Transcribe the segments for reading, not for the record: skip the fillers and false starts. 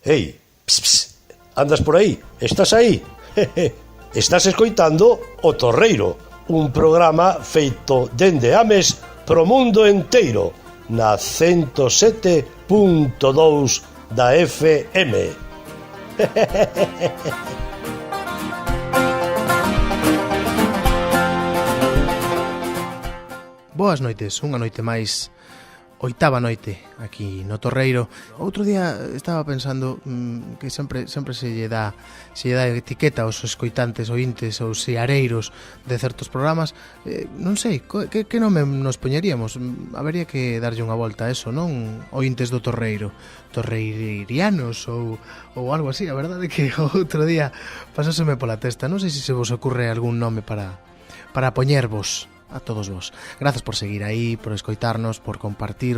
Ei, pss, pss, andas por aí? Estás aí? Estás escoitando O Torreiro, un programa feito dende Ames pro mundo enteiro, na 107.2 da FM. Boas noites, unha noite máis, oitava noite aquí no Torreiro. Outro día estaba pensando que sempre se lle dá etiqueta aos escoitantes, ointes ou seareiros de certos programas. Non sei, que nome nos poñeríamos? Habería que darlle unha volta a eso, non? Ointes do Torreiro, torreirianos ou algo así. A verdade é que outro día pasáseme pola testa. Non sei se vos ocurre algún nome para poñervos a todos vos. Grazas por seguir aí, por escoitarnos, por compartir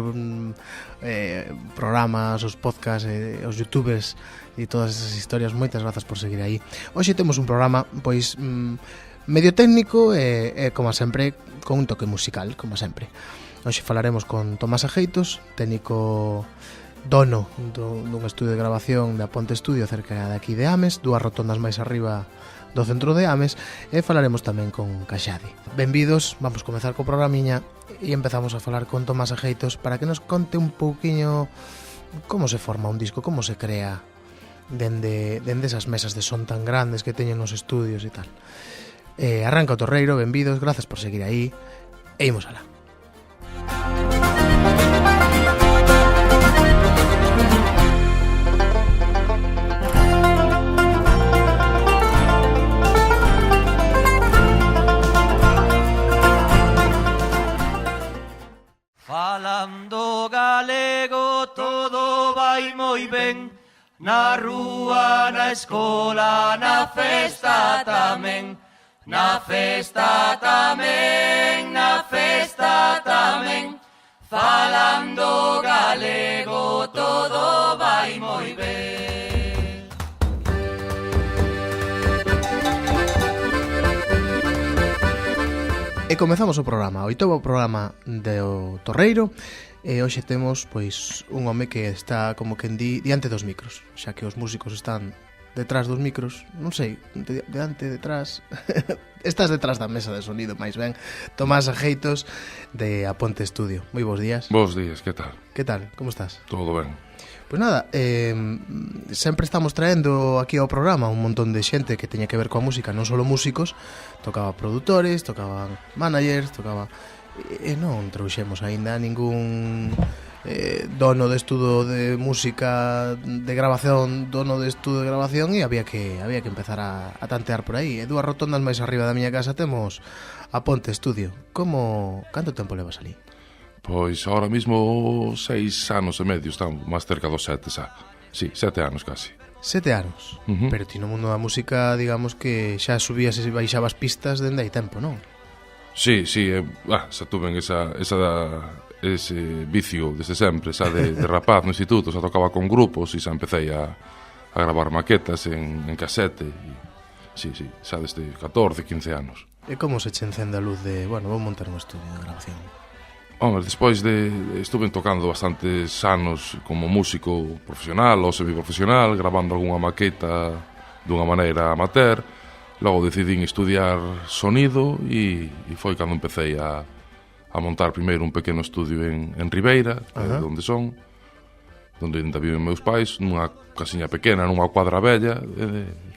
programas, os podcasts, os youtubers e todas esas historias. Moitas grazas por seguir aí. Hoxe temos un programa pois medio técnico e como sempre con un toque musical, como sempre. Hoxe falaremos con Tomás Ajeitos, técnico dono dun estudio de grabación da Ponte Estudio cerca de aquí de Ames, 2 rotondas máis arriba do centro de Ames, e falaremos tamén con Caxade. Benvidos, vamos comezar co programiña e empezamos a falar con Tomás Ajeitos para que nos conte un pouquiño como se forma un disco, como se crea dende esas mesas de son tan grandes que teñen nos estudios e tal. Arranca o Torreiro, benvidos, grazas por seguir aí e imos alá. Falando galego todo vai moi ben, na rúa, na escola, na festa tamén, na festa tamén, na festa tamén. Falando galego todo vai moi ben. E comezamos o programa, o oitavo programa do Torreiro. E hoxe temos pois un home que está como que diante dos micros, xa que os músicos están detrás dos micros, non sei, diante, detrás. Estás detrás da mesa de sonido, máis ben. Tomás Ajeitos de A Ponte Estudio. Moi bons días. Bos días, que tal? Que tal? Como estás? Todo ben. Pois nada, sempre estamos traendo aquí ao programa un montón de xente que teña que ver coa música, non só músicos, tocaba produtores, tocaban managers, e non trouxemos aínda ningún dono de estudo de música de grabación, dono de estudo de grabación, e había que empezar a tantear por aí. E 2 rotondas máis arriba da miña casa temos A Ponte Estudio. Canto tempo levas ali? Pois ahora mismo 6 anos e medio, estamos máis cerca dos 7 xa. Sí, 7 anos casi. 7 anos? Pero ti no mundo da música, digamos que xa subías e baixabas pistas dende hai tempo, non? Sí, xa tuve ese vicio desde sempre, xa de rapaz no instituto, xa tocaba con grupos e xa empecé a gravar maquetas en casete. Sí, xa desde 14, 15 anos. E como se che encende a luz de, vou montar un estudio de grabación? Home, despois estuve tocando bastantes anos como músico profesional ou semiprofesional, gravando algunha maqueta dunha maneira amateur. Logo decidín estudiar sonido e foi cando empecé a montar primeiro un pequeno estudio en Ribeira, onde ainda viven meus pais, nunha casiña pequena, nunha cuadra bella,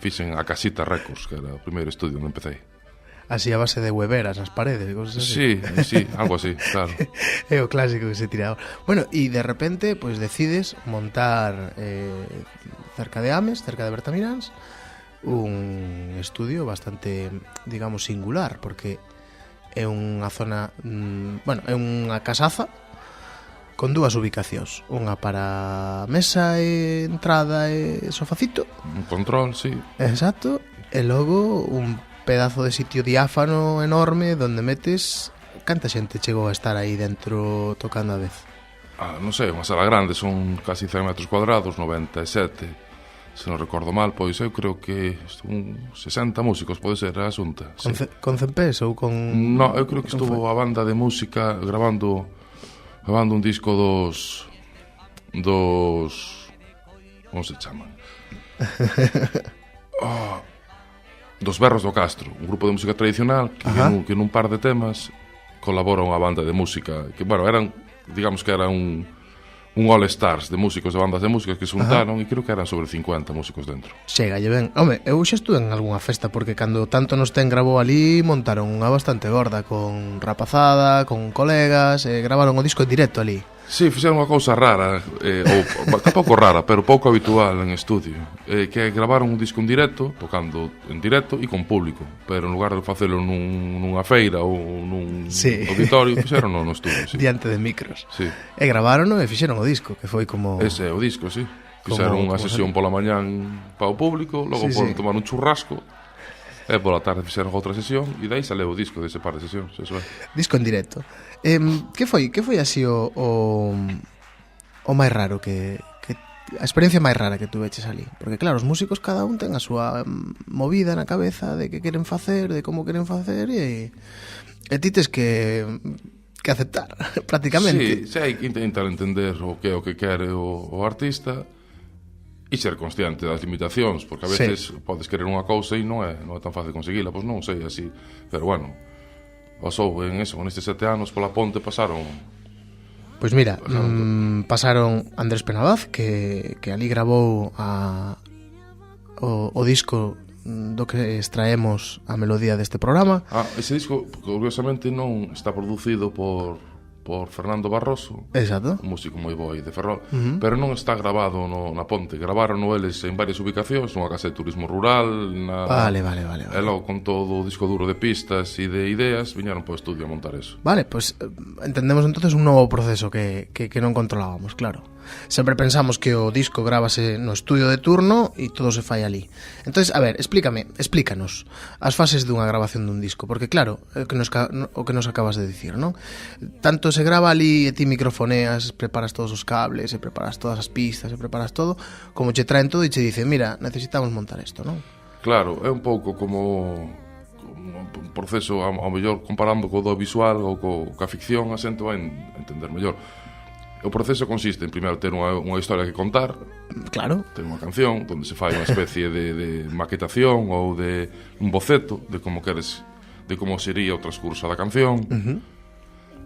fixen a Casita Records, que era o primeiro estudio onde empecé. Así a base de hueveras nas paredes, cosas así. Sí, algo así, claro. É o clásico que se tira. Bueno, e de repente, pues decides montar cerca de Ames, cerca de Bertamiráns, un estudio bastante, digamos, singular, porque é unha zona, é unha casaza con 2 ubicacións, unha para mesa e entrada e sofacito. Un control, sí. Exacto, e logo un pedazo de sitio diáfano enorme donde metes. Canta xente chegou a estar aí dentro tocando a vez? Non sei, unha sala grande, son casi 100 metros cuadrados, 97, se non recordo mal, pois eu creo que 60 músicos, pode ser a xunta. Con CMPs ou con... No, eu creo que estuvo a banda de música grabando un disco dos como se chaman? Dos Berros do Castro, un grupo de música tradicional que nun par de temas colabora unha banda de música que, bueno, eran, digamos que era un all-stars de músicos de bandas de música que se juntaron e creo que eran sobre 50 músicos dentro. Chegalle ben. Home, eu xa estuve en algunha festa porque cando tanto nos ten grabou ali montaron unha bastante gorda con rapazada, con colegas, gravaron o disco en directo ali. Sí, fixeron unha cousa rara, ou tampouco rara, pero pouco habitual en estudio, que gravaron un disco en directo, tocando en directo e con público, pero en lugar de facelo nunha feira ou nun auditorio, fixeron no estudio, sí. Diante de micros. Sí. E gravaron e fixeron o disco, que foi como... Ese é o disco, sí. Fixeron unha sesión pola mañán para o público, logo foron tomar un churrasco, e pola tarde fixeron outra sesión, e dai saleu o disco dese par de sesións, eso é. Disco en directo. Que foi así o máis raro que a experiencia máis rara que tú veches ali? Porque claro, os músicos cada un ten a súa movida na cabeza de que queren facer, de como queren facer e ti tes que aceptar prácticamente. Sí, hai que intentar entender o que quere o artista e ser consciente das limitacións, porque a veces podes querer unha cousa e non é tan fácil conseguila, pois non sei así, pero bueno, pasou en eso, con estes 7 anos pola ponte pasaron. Pois mira, pasaron Andrés Penabaz, que ali grabou o disco do que extraemos a melodía deste programa. Ese disco, curiosamente, non está producido por Fernando Barroso. Exacto. Un músico moi bo de Ferrol, pero non está grabado na ponte. Gravaron eles en varias ubicacións, nunha casa de turismo rural, Vale. E logo con todo o disco duro de pistas e de ideas, viñeron para o estudio a montar eso. Vale, pues entendemos entonces un novo proceso que non controlábamos, claro. Sempre pensamos que o disco grábase no estudio de turno e todo se fai ali. Entonces, a ver, explícanos as fases dunha grabación dun disco, porque claro, o que nos acabas de dicir, non? Tanto se grava ali e ti microfoneas, preparas todos os cables, e preparas todas as pistas, e preparas todo, como che traen todo e che dicen, mira, necesitamos montar isto, non? Claro, é un pouco como un proceso, ao mellor comparando co do visual ou coa ficción, a xente vai entender mellor. O proceso consiste en primeiro ter unha historia que contar. Claro. Ter unha canción onde se fai unha especie de maquetación ou de un boceto de como queres, de como sería o transcurso da canción.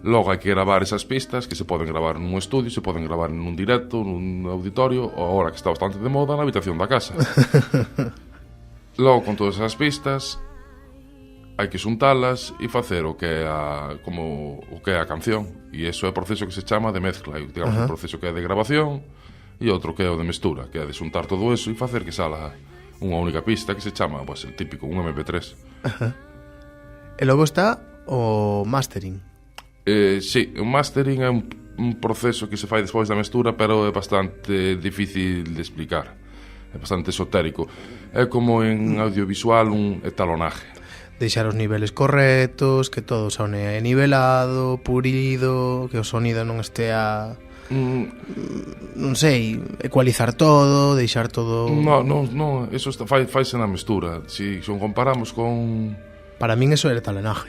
Logo hai que gravar esas pistas que se poden gravar nun estudio, se poden gravar nun directo, nun auditorio, ou agora que está bastante de moda, na habitación da casa. Logo con todas esas pistas hai que xuntalas e facer o que é a canción, e iso é o proceso que se chama de mezcla, digamos, un proceso que é de grabación e outro que é o de mestura, que é de xuntar todo eso e facer que sala unha única pista que se chama, pues, el típico, un MP3. E logo está o mastering. Sí, o mastering é un proceso que se fai despois da mestura, pero é bastante difícil de explicar, é bastante esotérico, é como en audiovisual un etalonaje. Deixar os niveles correctos, que todo sone nivelado, pulido, que o sonido non estea non sei, ecualizar todo, deixar todo... No, eso faise na mestura. Si o comparamos con... Para min eso é talonaje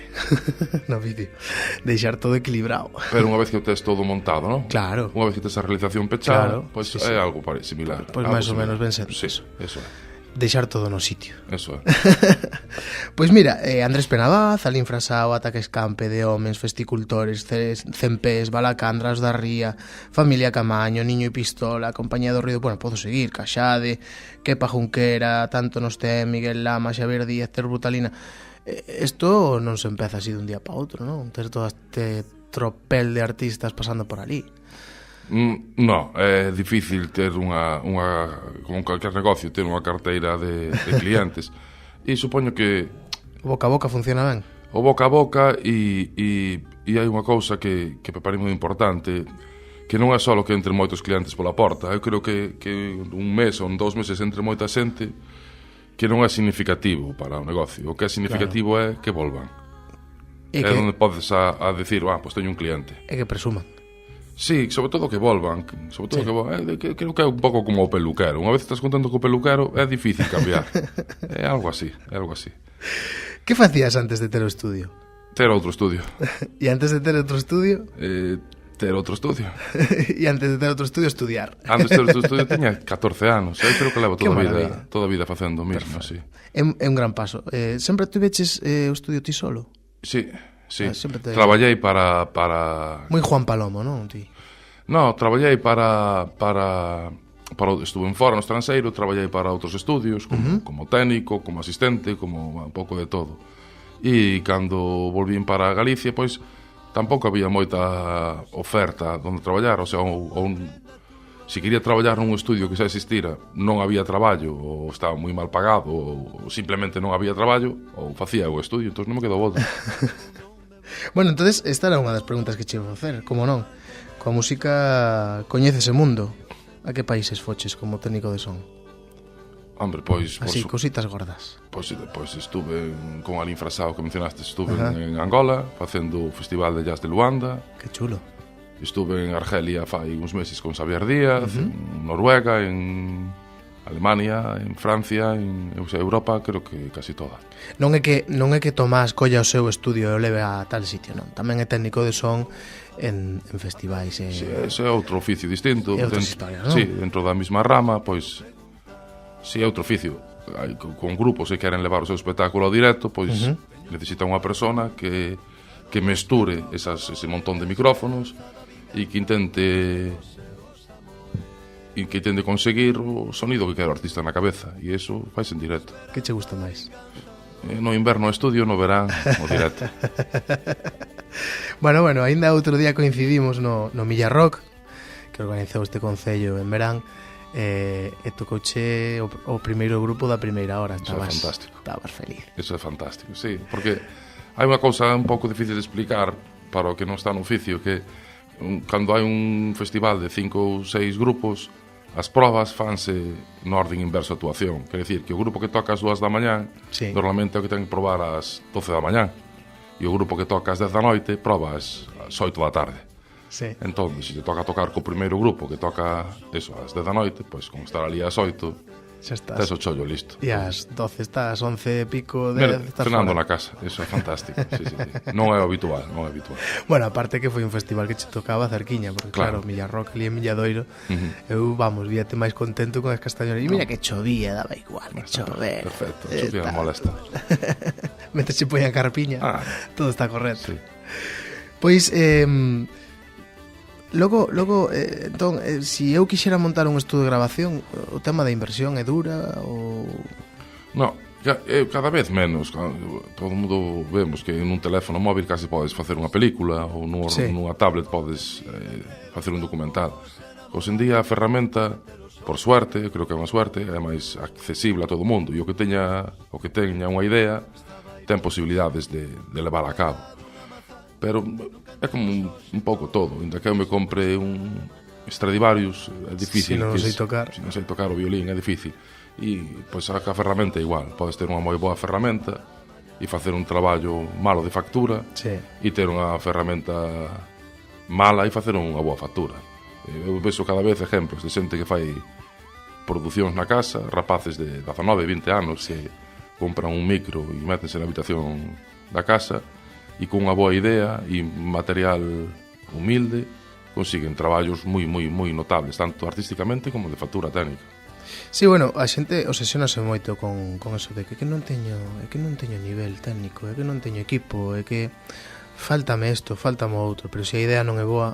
no vídeo, deixar todo equilibrado. Pero unha vez que tes todo montado, non? Claro. Unha vez que tes a realización pechada, pois é algo similar. Pois máis ou menos ben sendo. Sí, eso é. Deixar todo no sitio. Eso é. Pois mira, Andrés Penabaz, Alín Frasao, Ataque Escampe, De Homens, Festicultores, Cempés, Balacandras da Ría, Familia Camaño, Niño e Pistola, Compañía do Ruido, bueno, podo seguir, Caxade, Kepa Junquera, Tanto nos ten, Miguel Lama, Xavier Díaz, Ter Brutalina. Isto non se empeza así dun día para outro, non? Ter todo este tropel de artistas pasando por ali. No, é difícil ter como calquer negocio, ter unha carteira de clientes. E supoño que o boca a boca funciona ben. O boca a boca e hai unha cousa que me parece moi importante, que non é só que entren moitos clientes pola porta. Eu creo que un mes ou 2 meses entre moita xente, que non é significativo para o negocio. O que é significativo é que volvan. É onde podes a decir, pois teño un cliente. É que presuman. Sí, sobre todo que volvan, que creo que é un pouco como o peluquero. Unha vez estás contando co peluquero é difícil cambiar. É algo así. Que facías antes de ter o estudio? Ter outro estudio. E antes de ter outro estudio? ter outro estudio. E antes de ter outro estudio, estudiar. Antes de ter outro estudio tiña 14 anos. Eu creo que levo Que toda a vida facendo o mismo, sí. É un gran paso. Sempre tuveches o estudio ti solo? Sí, sí. Sempre te... Traballei para... Moi Juan Palomo, non, ti? No, traballei para estuve en fora no estranxeiro, traballei para outros estudios como técnico, como asistente, como un pouco de todo. E cando volvín para Galicia, pois tampouco había moita oferta onde traballar, o sea, se quería traballar nun estudio que xa existira, non había traballo, ou estaba moi mal pagado, ou simplemente non había traballo, ou facía o estudio, entón non me quedou volta. Bueno, entonces esta era unha das preguntas que che iba a facer, como non? Coa música coñeces o mundo. A que países foches como técnico de son? Hombre, pois... Así, cositas gordas. Pois estuve con Alín Frasao, que mencionaste, estuve en Angola, facendo o Festival de Jazz de Luanda. Que chulo. Estuve en Argelia fai uns meses con Xavier Díaz, en Noruega, en Alemania, en Francia, en Europa, creo que casi toda. Non é que Tomás colla o seu estudio e o leve a tal sitio, non. Tamén é técnico de son en festivais. Sí, ese é outro oficio distinto. É outras historias, non? Sí, dentro da mesma rama, pois... Si é outro oficio, con grupos que queren levar o seu espectáculo ao directo, pois necesita unha persona que mesture ese montón de micrófonos e que intente conseguir o sonido que quere o artista na cabeza, e iso fais en directo. Que che gusta máis? No inverno estudio, no verán o directo. Bueno, ainda outro día coincidimos no Milla Rock, que organizou este concello en verán, e tocouche o primeiro grupo da primeira hora. Estabas feliz. Eso é fantástico, sí, porque hai unha cousa un pouco difícil de explicar para o que non está no oficio, que cando hai un festival de 5 ou 6 grupos, as probas fanse no orden inverso a actuación. Quer dicir, que o grupo que toca ás 2 da mañán, normalmente é o que ten que probar ás 12 da mañán, e o grupo que toca ás 10 da noite proba ás 8 da tarde. Sí. Entón, se te toca tocar co primeiro grupo que toca eso ás 10 da noite, pois con estar ali ás 8 xa estás. Tes o chollo listo. E ás 12 estás, 11 e pico de... Cenando na casa, eso é fantástico. Sí. Non é habitual. Bueno, aparte que foi un festival que che tocaba cerquiña, porque claro, Milla Rock ali en Milladoiro, eu, víate máis contento con as castañolas. E mira que chovía, daba igual, que chover. Perfecto, chovía molesta. Mentre se poña carpiña, todo está correcto. Sí. Pois, Logo, entón, se eu quixera montar un estudo de grabación, o tema da inversión é dura ou... No, cada vez menos. Todo o mundo vemos que nun teléfono móvil casi podes facer unha película, ou nunha tablet podes facer un documental. Hoxe en día a ferramenta, por suerte, creo que é unha suerte, é máis accesible a todo o mundo, e o que teña unha idea ten posibilidades de levar a cabo. Pero é como un pouco todo. Ainda que eu me compre un Stradivarius, é difícil. Se non sei tocar. Se non sei tocar o violín, é difícil. E, pois, a ferramenta é igual. Podes ter unha moi boa ferramenta e facer un traballo malo de factura, e ter unha ferramenta mala e facer unha boa factura. Eu vexo cada vez exemplos de xente que fai producións na casa, rapaces de 19, 20 anos que compran un micro e metense na habitación da casa, e con unha boa idea e material humilde consiguen traballos moi notables, tanto artísticamente como de factura técnica. Sí, bueno, a xente obsesionase moito con eso de que non teño nivel técnico, é que non teño equipo, é que faltame isto, faltame outro, pero se a idea non é boa...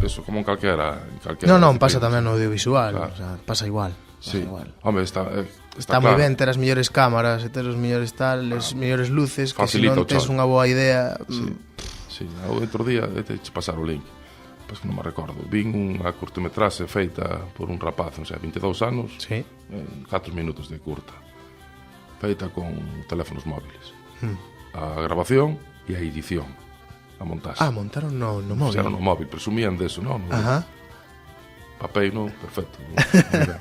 Eso como calquera Non, pasa tamén no audiovisual, claro. O sea, pasa igual. Sí, home, está moi ben ter as mellores cámaras, ter os mellores os mellores luces, que se non tes unha boa idea... Sí, o outro día te pasar o link, pois que non me recordo, vin unha curtometraxe feita por un rapaz, 22 anos, 4 minutos de curta, feita con teléfonos móviles, a grabación e a edición, a montaxe. Montaron no móvil. Fixeron no móvil, presumían deso, non? Papeino, perfecto, moi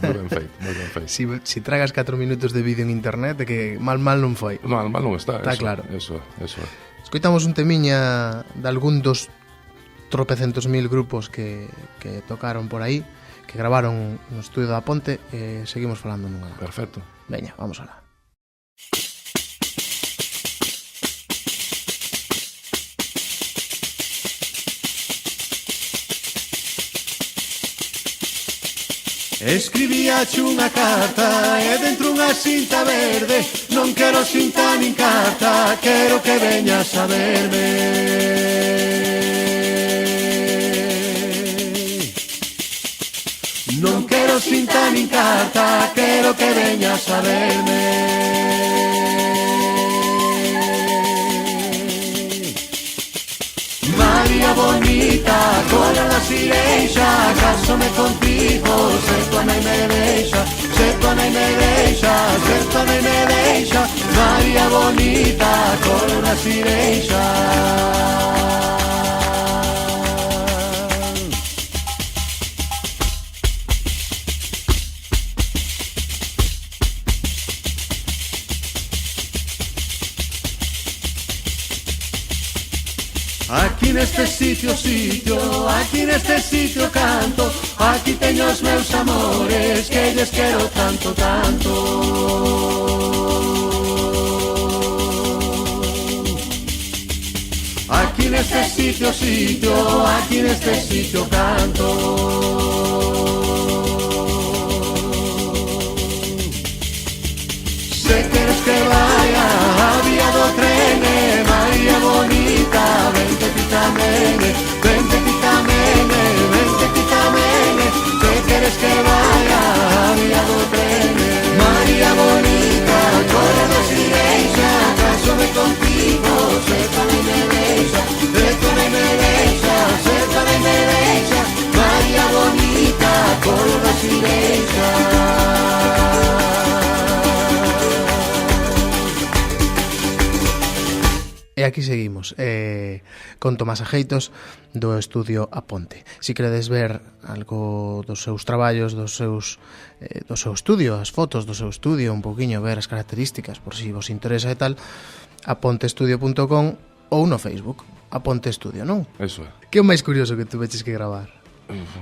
ben feito. Si tragas 4 minutos de vídeo en internet, é que mal non foi. Mal non está, eso, claro. Eso é. Escoitamos un temiña de algún dos tropecentos mil grupos que tocaron por aí, que gravaron no estudio da Ponte, e seguimos falando nunha. Perfecto. Veña, vamos alá. Escribíache unha carta e dentro unha cinta verde. Non quero cinta nin carta, quero que veñas a verme. Non quero cinta nin carta, quero que veñas a verme. María bonita, cola la sireixa, cásome contigo, se tu nai me deixa, se tu nai me deixa, se tu nai me deixa. María bonita, cola la sireixa. Aquí neste sitio, aquí neste sitio canto. Aquí teño os meus amores, que lles quero tanto, tanto. Aquí neste sitio, aquí neste sitio canto. Se queres que vaya a vía do tren, María bonita, vente ti tamén, vente ti tamén, vente ti tamén. Se queres que vaya a vía do tren, María bonita, corre da sireixa, cásome contigo, se tu nai me deixa, se tu nai me deixa, se tu nai me deixa. María bonita, corre da sireixa. E aquí seguimos con Tomás Ajeitos do estudio A Ponte. Si queredes ver algo dos seus traballos, do seu estudio, as fotos do seu estudio, un poquinho ver as características, por si vos interesa e tal, aponteestudio.com ou no Facebook, A Ponte Estudio, non? Eso é. Que é o máis curioso que tu veches que gravar?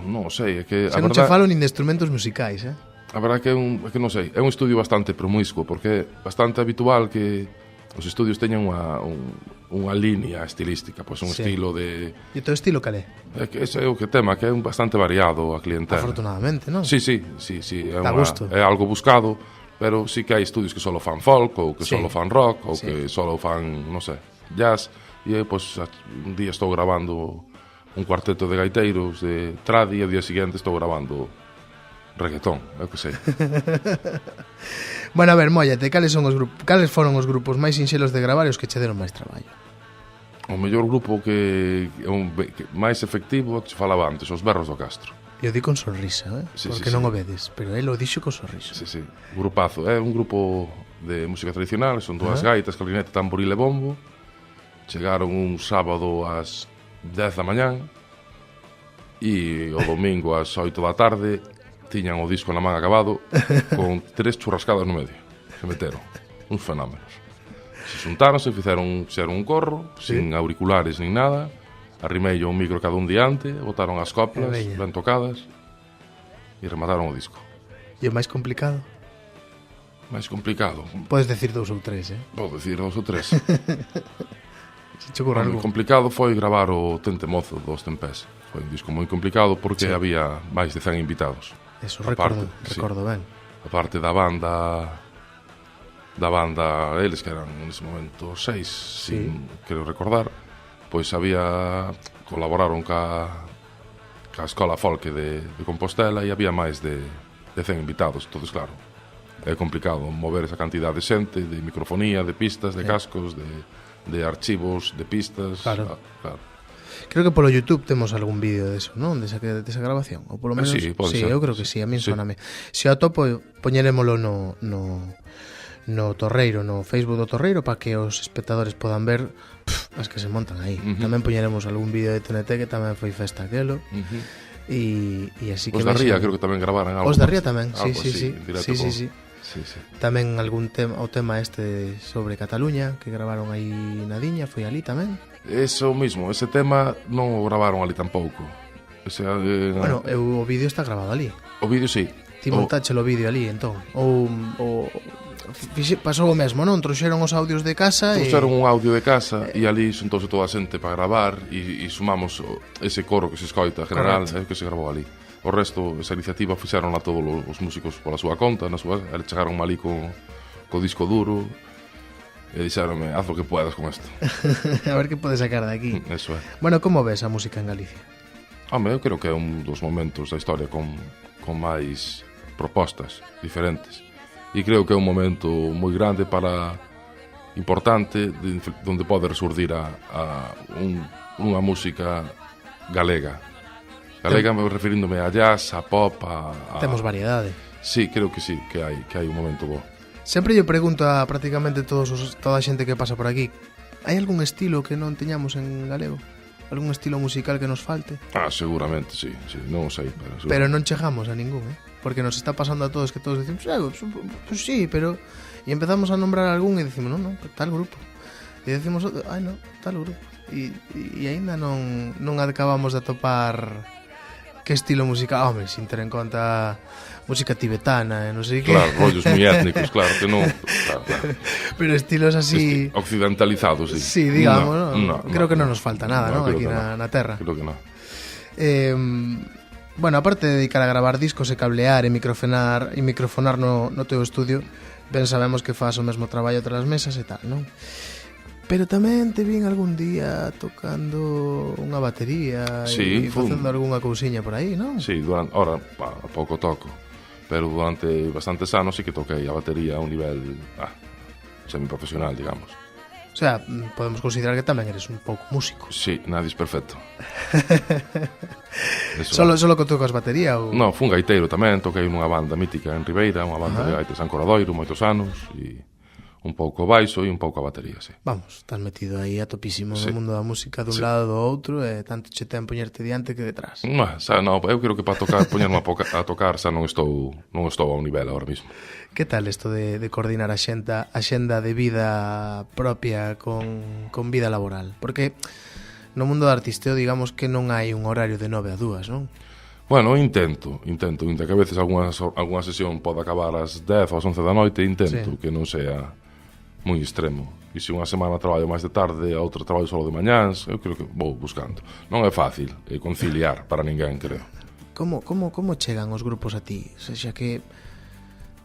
Non sei, é que Se non che falo nin de instrumentos musicais, A verdade que é que non sei, é un estudio bastante promiscuo, porque é bastante habitual que os estudios teñen unha línea estilística, pois un estilo de... E o teu estilo cal é? É que ese é o que tema, que é bastante variado a clientela. Afortunadamente, non? Sí, é algo buscado, pero sí que hai estudios que solo fan folk, ou que solo fan rock, ou que solo fan, non sei, jazz, e pois un día estou grabando un cuarteto de gaiteiros de tradi, e o día seguinte estou grabando reggaetón, eu que sei. Bueno, a ver, móllate, cales foron os grupos máis sinxelos de gravar e os que che deron máis traballo? O mellor grupo que máis efectivo, te falaba antes, os Berros do Castro. Eu di con sonrisa, porque non o vedes, pero el o dixo con sonrisa. Sí, grupazo, é un grupo de música tradicional, son dúas gaitas, clarinete, tamboril e bombo. Chegaron un sábado ás 10 da mañán e o domingo ás 8 da tarde tiñan o disco na man acabado con 3 churrascadas no medio. Se meteron, uns fenómenos. Se xuntaronse, fixeron un corro, sin auriculares nin nada, arrimeillo un micro cada un diante, botaron as coplas ben tocadas e remataron o disco. E o máis complicado? Máis complicado? Podes decir 2 ou 3, Podo decir 2 ou 3. Se che ocurre algo. O complicado foi gravar o Tente Mozo dos Tempés. Foi un disco moi complicado porque había máis de 100 invitados. Eso, recordo ben. A parte da banda, eles que eran nese momento 6, quero recordar, pois colaboraron ca Escola Folk de Compostela e había máis de 100 invitados, entonces claro, é complicado mover esa cantidad de xente, de microfonía, de pistas, de cascos, de archivos, de pistas. Claro. Creo que polo YouTube temos algún vídeo deso, non? Desa grabación, ou polo menos... Sí, eu creo que sí, a min soname. Se o atopo, poñerémolo no Torreiro, no Facebook do Torreiro, para que os espectadores podan ver as que se montan aí. Tamén poñeremos algún vídeo de TNT, que tamén foi festa aquelo. E así que... Os da Ría, creo que tamén gravaran algo. Os da Ría tamén, sí. Tamén algún tema este sobre Cataluña, que gravaron aí na Diña, foi ali tamén. Eso mismo, ese tema non o gravaron ali tampouco. Bueno, o vídeo está grabado ali. O vídeo sí. Ti montache o vídeo ali, entón. Pasou o mesmo, non? Trouxeron os audios de casa. Trouxeron un audio de casa e ali xuntouse toda a xente para gravar e sumamos ese coro que se escoita general, que se gravou ali. O resto, esa iniciativa fixeron a todos os músicos pola súa conta, chegaron malí co disco duro e dixeronme, haz o que puedas con isto. A ver que podes sacar de aquí. Eso é. Bueno, como ves a música en Galicia? Home, eu creo que é un dos momentos da historia con máis propostas diferentes. E creo que é un momento moi grande importante onde pode resurdir unha música galega. Galega, referíndome a jazz, a pop, Temos variedade. Sí, creo que sí, que hai un momento bo. Sempre yo pregunto a prácticamente toda a xente que pasa por aquí, hai algún estilo que non teñamos en galego? Algún estilo musical que nos falte? Seguramente, sí, non o sei. Pero non chegamos a ningún, porque nos está pasando a todos que todos decimos, pues sí, pero... E empezamos a nombrar algún e decimos, non, tal grupo. E decimos, non, tal grupo. E aínda non acabamos de atopar que estilo musical, home, sin ter en conta música tibetana, non sei que. Claro, rollos moi étnicos, claro, que non... Claro. Pero estilos así... Occidentalizados, sí. Sí, digamos, no, creo que non nos falta nada, ¿no? Aquí na terra. Creo que non. Bueno, aparte de dedicar a gravar discos e cablear e microfonar no teu estudio, ben sabemos que faz o mesmo traballo tras as mesas e tal, non? Pero tamén te vin algún día tocando unha batería e facendo algunha cousiña por aí, non? Sí, ahora pouco toco, pero durante bastantes anos sí que toquei a batería a un nivel semiprofesional, digamos. O sea, podemos considerar que tamén eres un pouco músico. Sí, nadie es perfecto. Solo que tocas batería? Ou... No, fun gaiteiro tamén, toquei nunha banda mítica en Ribeira, unha banda de gaites en Coradoiro, moitos anos, e un pouco baixo e un pouco a batería, sí. Vamos, estás metido aí a topísimo no mundo da música dun lado do outro e tanto che ten poñerte diante que detrás. No, eu creo que para tocar, poñerme a tocar xa non estou a un nivel ahora mismo. Que tal isto de coordinar a xenda de vida propia con vida laboral? Porque no mundo do artisteo digamos que non hai un horario de 9 a 2, non? Bueno, intento, que a veces algunha sesión pode acabar ás 10 ou ás 11 da noite, intento que non sea moi extremo. E se unha semana traballo máis de tarde, a outra traballo solo de mañáns, eu creo que vou buscando. Non é fácil conciliar para ninguén, creo. Como chegan os grupos a ti? Xa que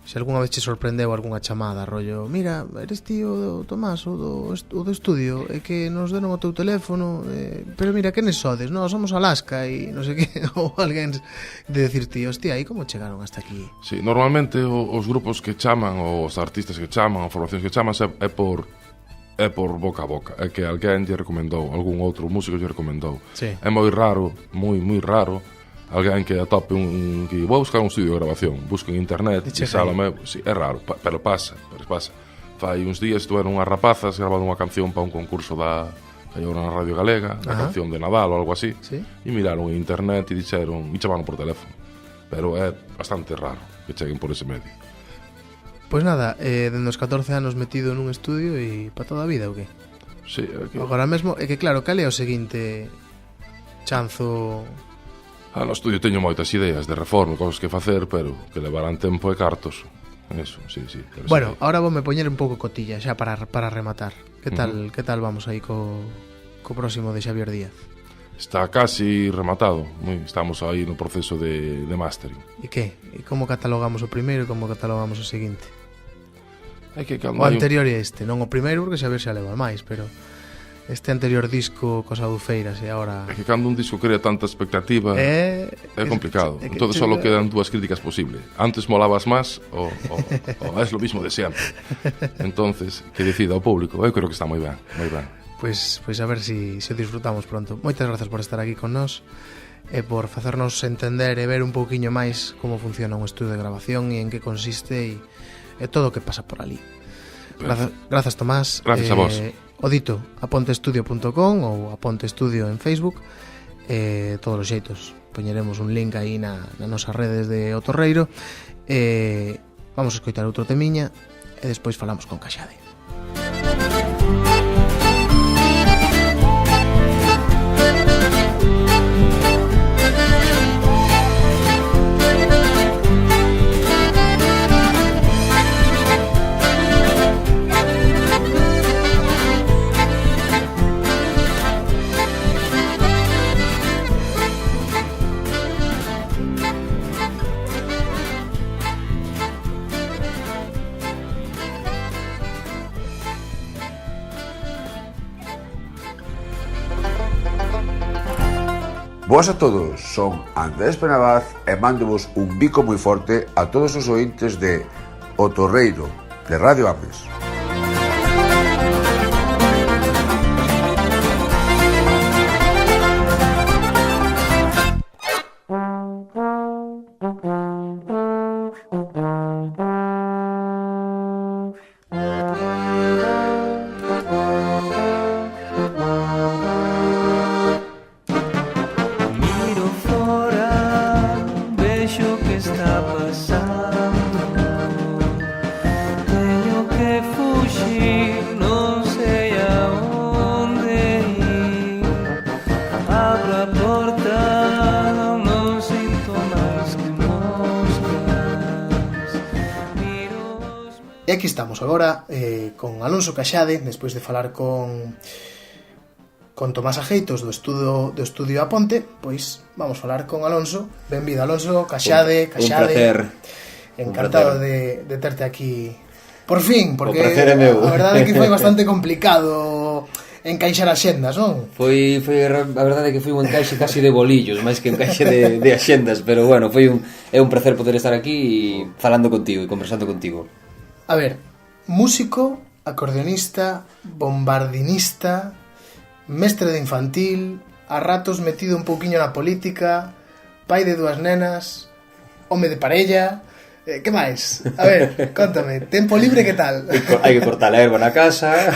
se algunha vez che sorprendeu algunha chamada, rollo, mira, eres ti o Tomás, o do estudio, é que nos deron o teu teléfono, pero mira, que nes sodes? No, somos Alaska e non sei que, ou alguén de decirte, hostia, e como chegaron hasta aquí? Sí, normalmente os grupos que chaman, os artistas que chaman, as formacións que chaman, é por boca a boca, é que alguén lle recomendou, algún outro músico lle recomendou. Sí. É moi raro, moi raro, alguén que atope que vou buscar un estudio de grabación, busco en internet e sálame, sí, é raro, pero pasa. Fai uns días estuveron unhas rapazas grabando unha canción para un concurso da na Radio Galega, a canción de Nadal ou algo así, e miraron en internet e dixeron, e chamaron por teléfono, pero é bastante raro que cheguen por ese medio. Pois nada, dende os 14 anos metido nun estudio e para toda a vida, ou que? Sí, agora mesmo, é que claro, cal é o seguinte chanzo... No estudio teño moitas ideas de reforma, cosas que facer, pero que levarán tempo e cartos. Eso, sí. Bueno, ahora vou me poñer un pouco cotilla xa para rematar. Que tal vamos aí co próximo de Xavier Díaz? Está casi rematado. Estamos aí no proceso de mastering. E que? E como catalogamos o primeiro e como catalogamos o seguinte? O anterior é este, non o primeiro porque Xavier xa leva máis, pero... Este anterior disco cos Adufeiras e agora... É que cando un disco crea tanta expectativa é complicado. Entón só quedan dúas críticas posibles. Antes molabas máis ou es lo mismo de sempre. Entonces, que decida o público. Eu creo que está moi ben. Pois a ver se disfrutamos pronto. Moitas grazas por estar aquí con nós e por facernos entender e ver un pouquiño máis como funciona un estudio de grabación e en que consiste e todo o que pasa por ali. Grazas, Tomás. Gracias a vos. O dito, aponteestudio.com ou aponteestudio en Facebook, todos os xeitos poñeremos un link aí nas nosas redes de O Torreiro. Vamos a escoitar outro temiña e despois falamos con Caxade. Boas a todos, son Andrés Penabaz e mándovos un bico moi forte a todos os ointes de O Torreiro, de Radio Ames. E aquí estamos agora con Alonso Caxade, despois de falar con Tomás Ajeitos do estudio A Ponte, pois vamos falar con Alonso. Benvido, Alonso Caxade. Un placer. Encantado de terte aquí por fin, porque a verdade é que foi bastante complicado encaixar axendas, non? A verdade é que foi un encaixe casi de bolillos, máis que encaixe de axendas, pero bueno, é un placer poder estar aquí falando contigo e conversando contigo. A ver, músico, acordeonista, bombardinista, mestre de infantil, a ratos metido un pouquiño na política, pai de 2 nenas, home de parella... que máis? A ver, contame, tempo libre que tal? Hai que cortar a erva na casa,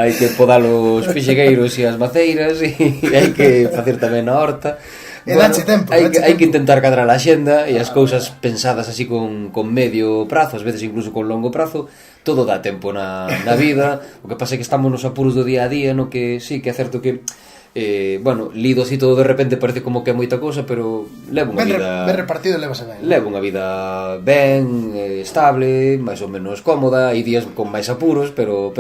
hai que podar os pixegueiros e as maceiras, e hai que facer tamén a horta. Dache tempo, hai que intentar cadrar a xenda e as cousas pensadas así con medio prazo, ás veces incluso con longo prazo, todo dá tempo na vida. O que pasa é que estamos nos apuros do día a día, no que sí que é certo que lido así todo de repente parece como que é moita cousa, pero levo unha vida ben repartido, levase ben. Levo unha vida ben, estable, máis ou menos cómoda, hai días con máis apuros, pero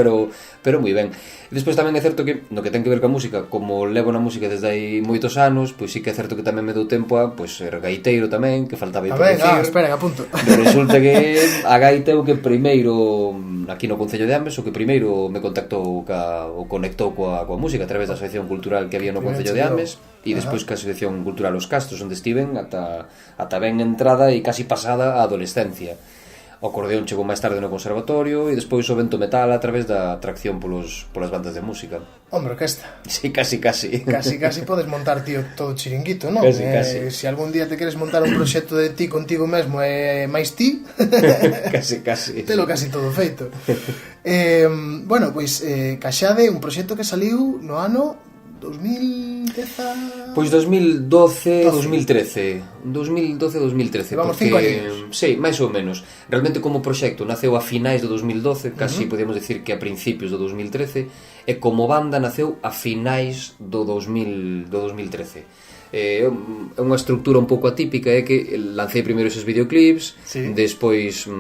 moi ben. E despois tamén é certo que no que ten que ver coa música, como levo na música desde hai moitos anos, pois sí que é certo que tamén me dou tempo a ser gaiteiro tamén, que faltaba aí por decir. Espera, que apunto. Resulta que a gaita é o que primeiro aquí no Concello de Ames, o que primeiro me contactou ou conectou coa música a través da asociación cultural que había no Concello de Ames, e despois que a asociación cultural Os Castros, onde estiven ata ben entrada e casi pasada a adolescencia. O acordeón chegou máis tarde no conservatorio e despois o vento metal a través da atracción polas bandas de música. Hombre, orquesta. Sí, casi. Casi podes montar, tío, todo chiringuito, non? Casi. Se algún día te queres montar un proxecto de ti contigo mesmo e máis ti, casi. Telo casi todo feito. Bueno, pois Caxade, un proxecto que saliu no ano 2010... Pois 2012-2013. Vamos, 5 años. Sí, máis ou menos. Realmente como proxecto naceu a finais do 2012, casi podemos decir que a principios do 2013, e como banda naceu a finais do 2013. É unha estructura un pouco atípica, é que lancei primeiro eses videoclips, despois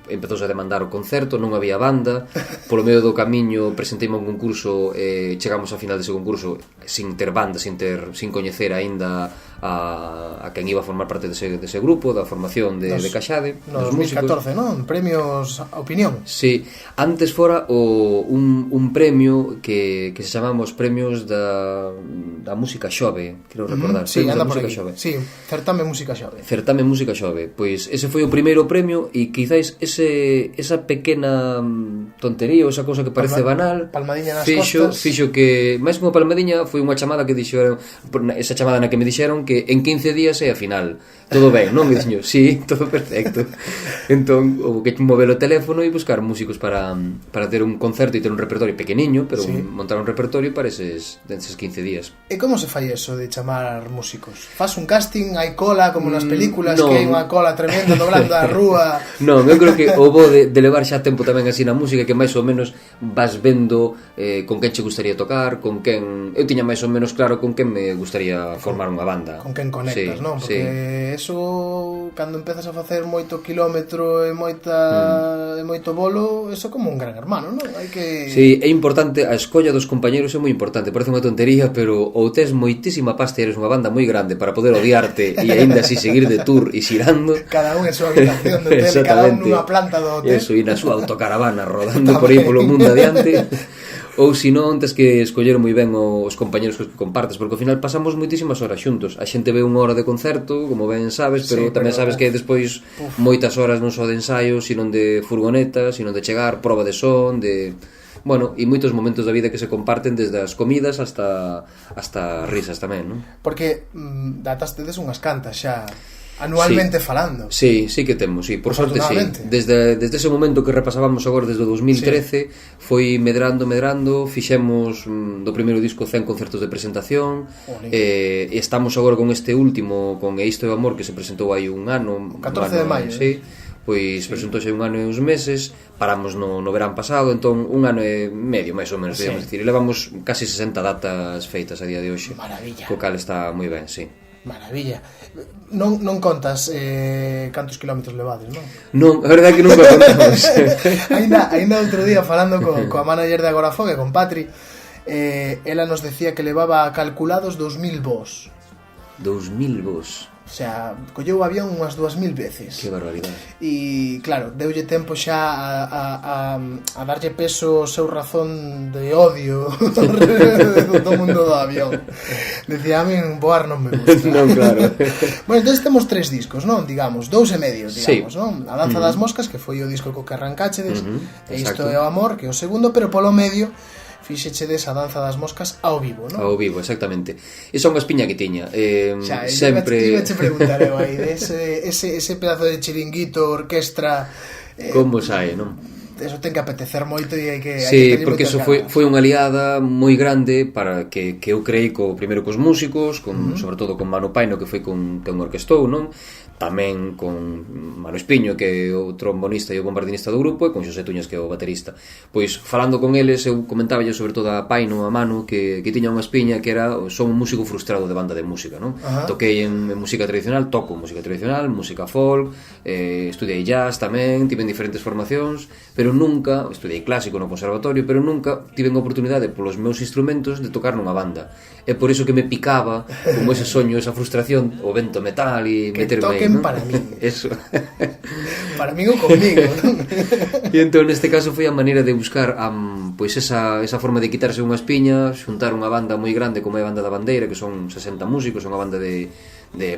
empezouse a demandar o concerto, non había banda, polo medio do camiño presenteime a un concurso e chegamos ao final dese concurso sin ter banda, sin coñecer aínda a quen iba a formar parte dese grupo, da formación de Caxade, dos 2014, non? Premios a opinión. Sí, antes fora un premio que se chamamos Premios da Música Xove, creo recordar. Sí, anda por aquí. Sí, Certame Música Xove. Pois ese foi o primeiro premio e quizáis esa pequena tontería ou esa cousa que parece banal, palmadiña nas costas, fixo que, máis como palmadiña, foi unha chamada que dixeron, esa chamada na que me dixeron que en 15 días é a final. Todo ben, non? Me dixeron, sí, todo perfecto. Entón, houve que mover o teléfono e buscar músicos para ter un concerto e ter un repertorio pequeniño, pero montar un repertorio para eses 15 días. E como se fai eso de chamar músicos? Fas un casting, hai cola como nas películas, que hai unha cola tremenda doblando a rúa? Non, eu creo que o bo de levar xa tempo tamén así na música, que máis ou menos vas vendo con quen che gustaría tocar, con quen... Eu tiña máis ou menos claro con quen me gustaría formar unha banda. Con quen conectas, non? Porque eso, cando empezas a facer moito kilómetro e moito bolo, eso como un gran hermano, non? Hai que... Sí, é importante, a escolla dos compañeros é moi importante, parece unha tontería, pero ou tes moitísima pasta e eres unha banda moi grande para poder odiarte e aínda así seguir de tour e xirando. Cada un en súa habitación do hotel, cada un nunha planta do hotel. Eso, e na súa autocaravana rodando por aí polo mundo adiante. Ou se non, tens que escoller moi ben os compañeros cos que compartes, porque ao final pasamos moitísimas horas xuntos. A xente ve 1 hora de concerto, como ben sabes, pero tamén sabes que hai despois moitas horas non só de ensaio, sino de furgoneta, sino de chegar, proba de son, de... Bueno, e moitos momentos da vida que se comparten desde as comidas hasta risas tamén, non? Porque datas tedes unhas cantas xa anualmente falando. Sí que temos, sí, por sorte sí. Desde ese momento que repasábamos agora desde o 2013, foi medrando, fixemos do primeiro disco 100 concertos de presentación, e estamos agora con este último, con E isto é o amor, que se presentou hai un ano, o 14 de maio, sí. Pois presentouse un ano e uns meses, paramos no verán pasado, entón un ano e medio, máis ou menos, podemos dicir, e levamos casi 60 datas feitas a día de hoxe. Maravilla. Co cal está moi ben, sí. Maravilla. Non contas cantos kilómetros levades, non? Non, a verdade é que nunca contamos. Ainda outro día falando coa manager de Agorafogue, con Patri, ela nos decía que levaba calculados 2000 voos. 2000 voos. O sea, colleu o avión unhas 2000 veces. Que barbaridade. E claro, deulle tempo xa a darlle peso ao seu razón de odio do mundo do avión. Decía, a min voar non me gusta. Non, claro. Bueno, entonces temos 3 discos, non? Digamos, 2 e medio, digamos, sí. Non? A Danza das Moscas, que foi o disco co que arrancachedes, e Isto é o amor, que é o segundo, pero polo medio fixechedes a Danza das Moscas ao vivo, non? Ao vivo, exactamente. Iso é unha espiña que tiña. Xa, sempre... Iba a preguntar eu aí, ese pedazo de chiringuito, orquestra... Como sae, non? Eso ten que apetecer moito e hai que... Sí, porque eso foi unha aliada moi grande para que eu creei primeiro cos músicos, sobre todo con Manu Paino, que foi con orquestou, non? Tamén con Manu Espiño, que é o trombonista e o bombardinista do grupo, e con Xosé Tuñas, que é o baterista. Pois, falando con eles, eu comentaba sobre todo a Paino, a Manu, que tiña unha espiña que era, son un músico frustrado de banda de música, non? Toquei en música tradicional, toco música tradicional, música folk, estudiei jazz tamén, tive en diferentes formacións, pero nunca, estudiei clásico no conservatorio, pero nunca tive a oportunidade polos meus instrumentos de tocar nunha banda. É por iso que me picaba como ese soño, esa frustración, o vento metal e meterme aí, ¿no? Para mí. Eso. Para mí ou comigo, non? E entón neste caso foi a maneira de buscar pois esa forma de quitarse unha espiña, xuntar unha banda moi grande como é a Banda da Bandeira, que son 60 músicos, unha banda de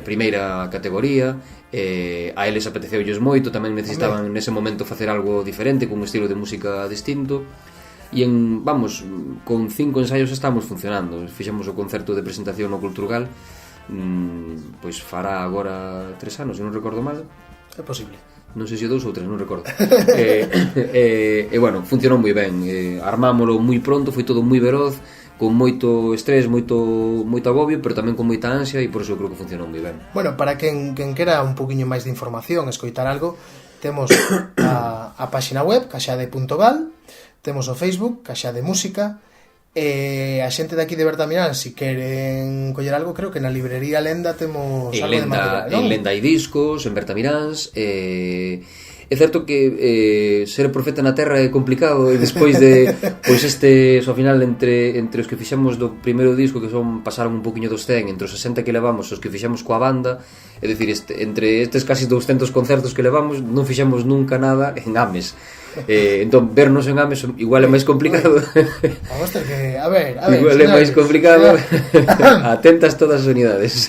primeira categoría, a eles apeteceulles moito, tamén necesitaban nese momento facer algo diferente, con un estilo de música distinto. E con 5 ensaios estamos funcionando. Fixemos o concerto de presentación no Culturgal, pois fará agora 3 anos, se non recordo mal. É posible. Non sei se 2 ou 3, non recordo. Bueno, funcionou moi ben. Armámolo moi pronto, foi todo moi veroz, con moito estrés, moito agobio, pero tamén con moita ansia, e por iso creo que funcionou moi ben. Bueno, para quen quera un poquinho máis de información, escoitar algo, temos a páxina web, caxade.gal, temos o Facebook, Caxade Música, e a xente de aquí de Bertamiráns, se queren coller algo, creo que na librería Lenda temos algo de material, non? En Lenda hai discos, en Bertamiráns, é certo que ser profeta na terra é complicado, e despois de pois ao final entre os que fixemos do primeiro disco, que pasaron un poquinho dos 100, entre os 60 que levamos, os que fixemos coa banda, é dicir, entre estes casi 200 concertos que levamos, non fixemos nunca nada en Ames. Entón, vernos en Ames igual é máis complicado. Vamos ter que, a ver, igual é máis complicado. Atentas todas as unidades.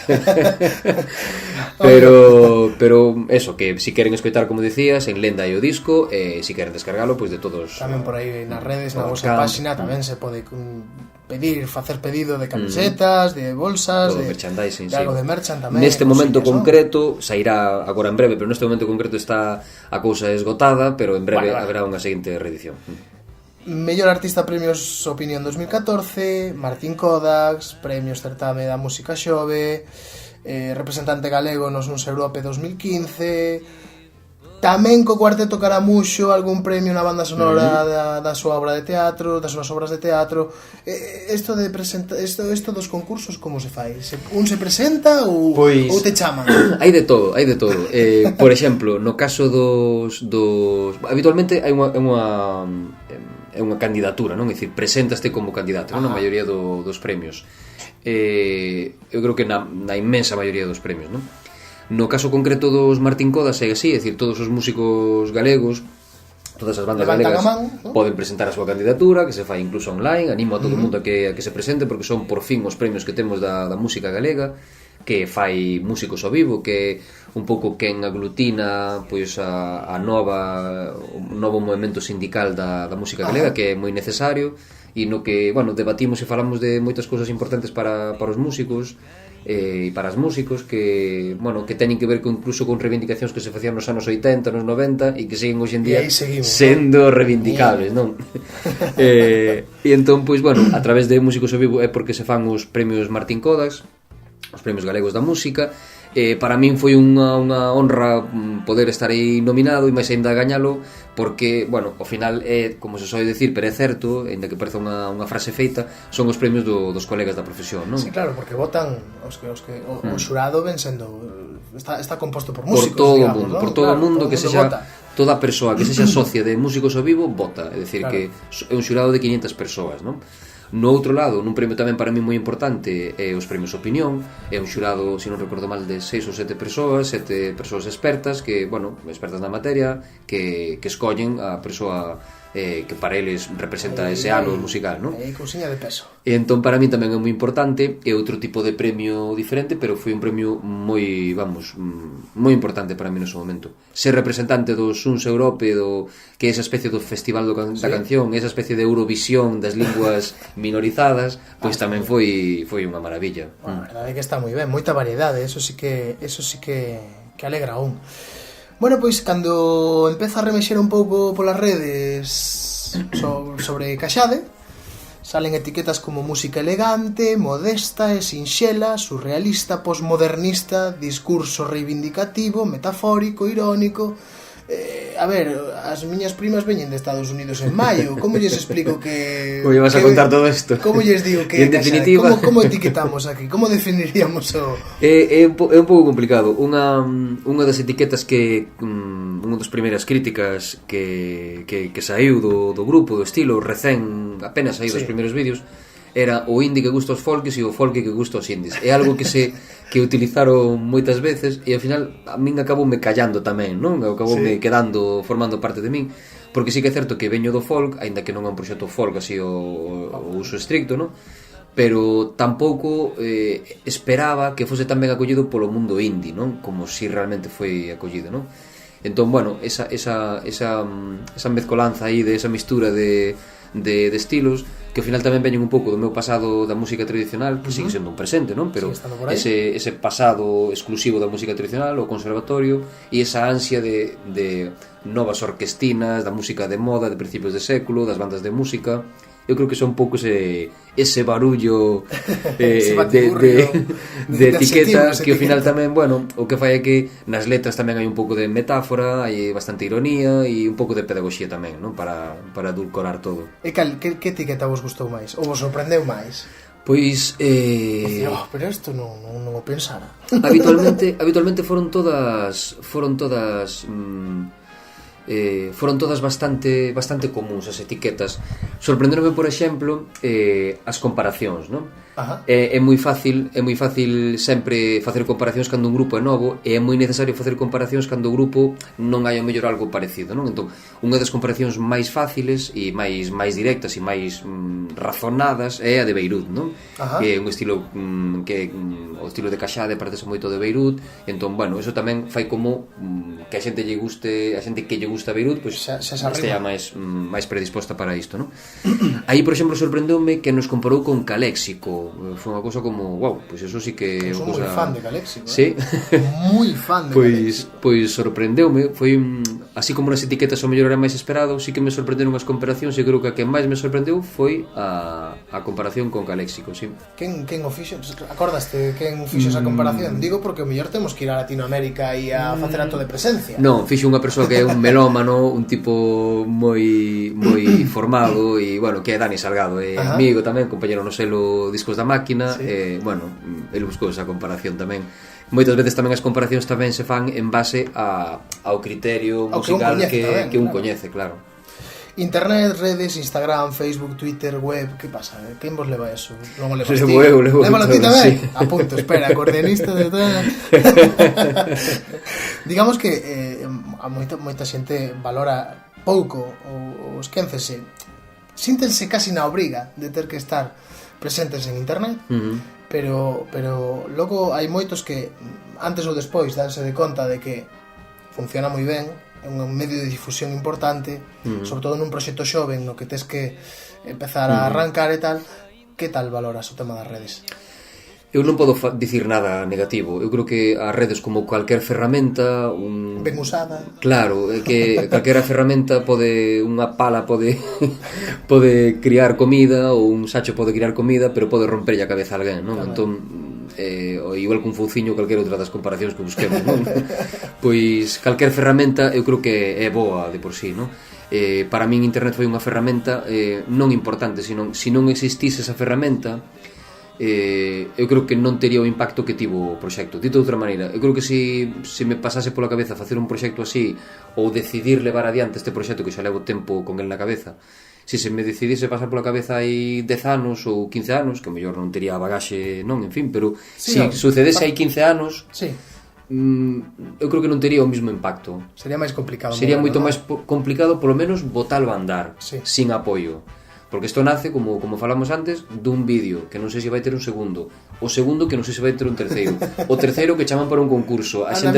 Pero eso, que si queren escoitar, como dicías, en Lenda hai o disco, e si queren descargalo, pois de todos. Tamén por aí nas redes, na vosa página, tamén se pode facer pedido de camisetas, de bolsas, de merchandising, de algo de merchan tamén. Neste momento concreto, sairá agora en breve, pero neste momento concreto está a cousa esgotada, pero en breve haberá unha seguinte reedición. Mellor artista premios Opinión 2014, Martín Kodax, premios Certame da Música Xove, representante galego nos Uns Europe 2015, tamén co Cuarteto Caramuxo algún premio na banda sonora da súa obra de teatro, das súas obras de teatro. Isto dos concursos como se fai? Un se presenta ou te chaman? Hai de todo. Por exemplo, no caso dos habitualmente hai unha candidatura, non? É dicir, preséntaste como candidato, non? Na maioría dos premios. Eu creo que na inmensa maioría dos premios, non? No caso concreto dos Martín Codas é así, é dicir, todos os músicos galegos Todas as bandas Levantan galegas a man, ¿no? poden presentar a súa candidatura, que se fai incluso online. Animo a todo o mundo a que se presente, porque son por fin os premios que temos da música galega, que fai músicos ao vivo, que un pouco quen aglutina pois o novo movimento sindical da música galega, que é moi necesario, e no que, bueno, debatimos e falamos de moitas cousas importantes para os músicos e para os músicos que, bueno, que teñen que ver incluso con reivindicacións que se facían nos anos 80, nos 90 e que siguen hoxe en día sendo reivindicables, non? E entón, pois, bueno, a través de Músicos ao Vivo é porque se fan os premios Martín Codas, os premios galegos da música. Para min foi unha honra poder estar aí nominado e máis ainda gañalo, porque, bueno, ao final é, como se soe decir, pero é certo, ainda que parece unha frase feita, son os premios dos colegas da profesión, non? Sí, claro, porque votan o xurado ven sendo está composto por músicos, por todo digamos, o mundo, ¿no? por todo o mundo que sexa vota. Toda persoa que sexa socia de Músicos ao Vivo vota, é dicir, claro, que é un xurado de 500 persoas, non? No outro lado, nun premio tamén para mí moi importante é os premios Opinión, é un xurado, se non recordo mal, de 6 ou 7 persoas, 7 persoas expertas que, bueno, expertas na materia, que escollen a persoa que para eles representa ese halo musical, non? É cousiña de peso. E entón para mí tamén é moi importante, é outro tipo de premio diferente, pero foi un premio moi, vamos, moi importante para mí no seu momento. Ser representante do Sons Europe, que é esa especie do festival da canción, esa especie de Eurovisión das linguas minorizadas, pois tamén foi unha maravilla. Bueno, a verdade é que está moi ben, moita variedade, eso sí que alegra aún. Bueno, pois, cando empeza a remexer un pouco polas redes sobre Caxade, salen etiquetas como música elegante, modesta e sinxela, surrealista, posmodernista, discurso reivindicativo, metafórico, irónico. A ver, as miñas primas veñen de Estados Unidos en maio. Como lles explico que... Como vas a contar todo isto? Como lles digo que... En definitiva... Como etiquetamos aquí? Como definiríamos o... É un pouco complicado. Unha das etiquetas que... unha das primeiras críticas que saiu do grupo, do estilo, recén apenas saiu dos primeiros vídeos, era o indie que gusta os folks e o folk que gusta os indies. É algo que utilizaron moitas veces e ao final a min acaboume callando tamén, non? Acaboume quedando, formando parte de min, porque sí que é certo que veño do folk, aínda que non é un proxecto folk así o uso estricto, non? Pero tampouco esperaba que fose tan ben acollido polo mundo indie, non? Como si realmente foi acollido, non? Entón, bueno, esa mezcolanza aí, de esa mistura de estilos, que ao final tamén veñen un pouco do meu pasado da música tradicional, que sigue sendo un presente, non? Pero ese pasado exclusivo da música tradicional, o conservatorio, e esa ansia de novas orquestinas, da música de moda de principios de século, das bandas de música. Eu creo que son un pouco ese barullo de etiquetas que ao final tamén, bueno, o que fai é que nas letras tamén hai un pouco de metáfora, hai bastante ironía e un pouco de pedagogía tamén, non? Para adulcorar todo. E que etiqueta vos gustou máis? Ou vos sorprendeu máis? Pois pero isto non o pensara. Habitualmente foron todas bastante comuns as etiquetas. Sorprenderonme, por exemplo, as comparacións, non? É moi fácil sempre facer comparacións cando un grupo é novo, e é moi necesario facer comparacións cando o grupo non hai ao mellor algo parecido, non? Entón, unha das comparacións máis fáciles e máis directas e máis razonadas é a de Beirut, non? Que é un estilo o estilo de Caxade parece moito de Beirut. Entón, bueno, eso tamén fai como que a xente que lle gusta Beirut, pois estea máis predisposta para isto, non? Aí, por exemplo, sorprendeume que nos comparou con Caléxico. Foi unha cousa como, wow, pois eso sí que... Eu sou moi fan de Caléxico, sí? Moi fan de Caléxico. Pois sorprendeume, foi así como nas etiquetas ao mellor era máis esperado, sí que me sorprenderon as comparacións, e creo que a que máis me sorprendeu foi a comparación con Caléxico, sí. Quen o fixo? Acordaste quen fixo esa comparación? Digo porque ao mellor temos que ir a Latinoamérica e a facer acto de presencia. Non, fixo unha persoa que é un melómano, un tipo moi formado, e, bueno, que é Dani Salgado, é amigo tamén, compañero no selo Discos da Máquina, bueno, el buscou esa comparación tamén. Moitas veces tamén as comparacións tamén se fan en base ao criterio musical que un coñece, claro. Internet, redes, Instagram, Facebook, Twitter, web, que pasa? Quen vos leva eso? Non o levas ti? Lévalo ti tamén? A punto, espera, acordeonista de tal. Digamos que moita xente valora pouco ou esquéncese, síntense casi na obriga de ter que estar presentes en internet, pero logo hai moitos que antes ou despois danse de conta de que funciona moi ben, é un medio de difusión importante, sobre todo nun proxecto xoven no que tes que empezar a arrancar e tal. Que tal valoras o tema das redes? Eu non podo dicir nada negativo. Eu creo que as redes como cualquier ferramenta ben usada. Claro, é que calquera ferramenta unha pala pode criar comida, ou un sacho pode criar comida, pero pode romperlle a cabeza a alguén, non? Entón, igual cun fouciño calquera outra das comparacións que busquemos, non? Pois calquer ferramenta eu creo que é boa de por sí, non? Para min internet foi unha ferramenta non importante, senón se non existise esa ferramenta, eu creo que non tería o impacto que tivo o proxecto. Dito de outra maneira, eu creo que se me pasase pola cabeza facer un proxecto así, ou decidir levar adiante este proxecto que xa levo tempo con el na cabeza, se me decidise pasar pola cabeza hai 10 anos ou 15 anos, que mellor non tería bagaxe, non, en fin, pero se sucedese hai 15 anos, eu creo que non tería o mesmo impacto. Sería máis complicado. Sería moito máis complicado, polo menos, botalo a andar, sin apoio. Porque isto nace, como falamos antes, dun vídeo que non sei se vai ter un segundo, o segundo que non sei se vai ter un terceiro, o terceiro que chaman para un concurso, a xente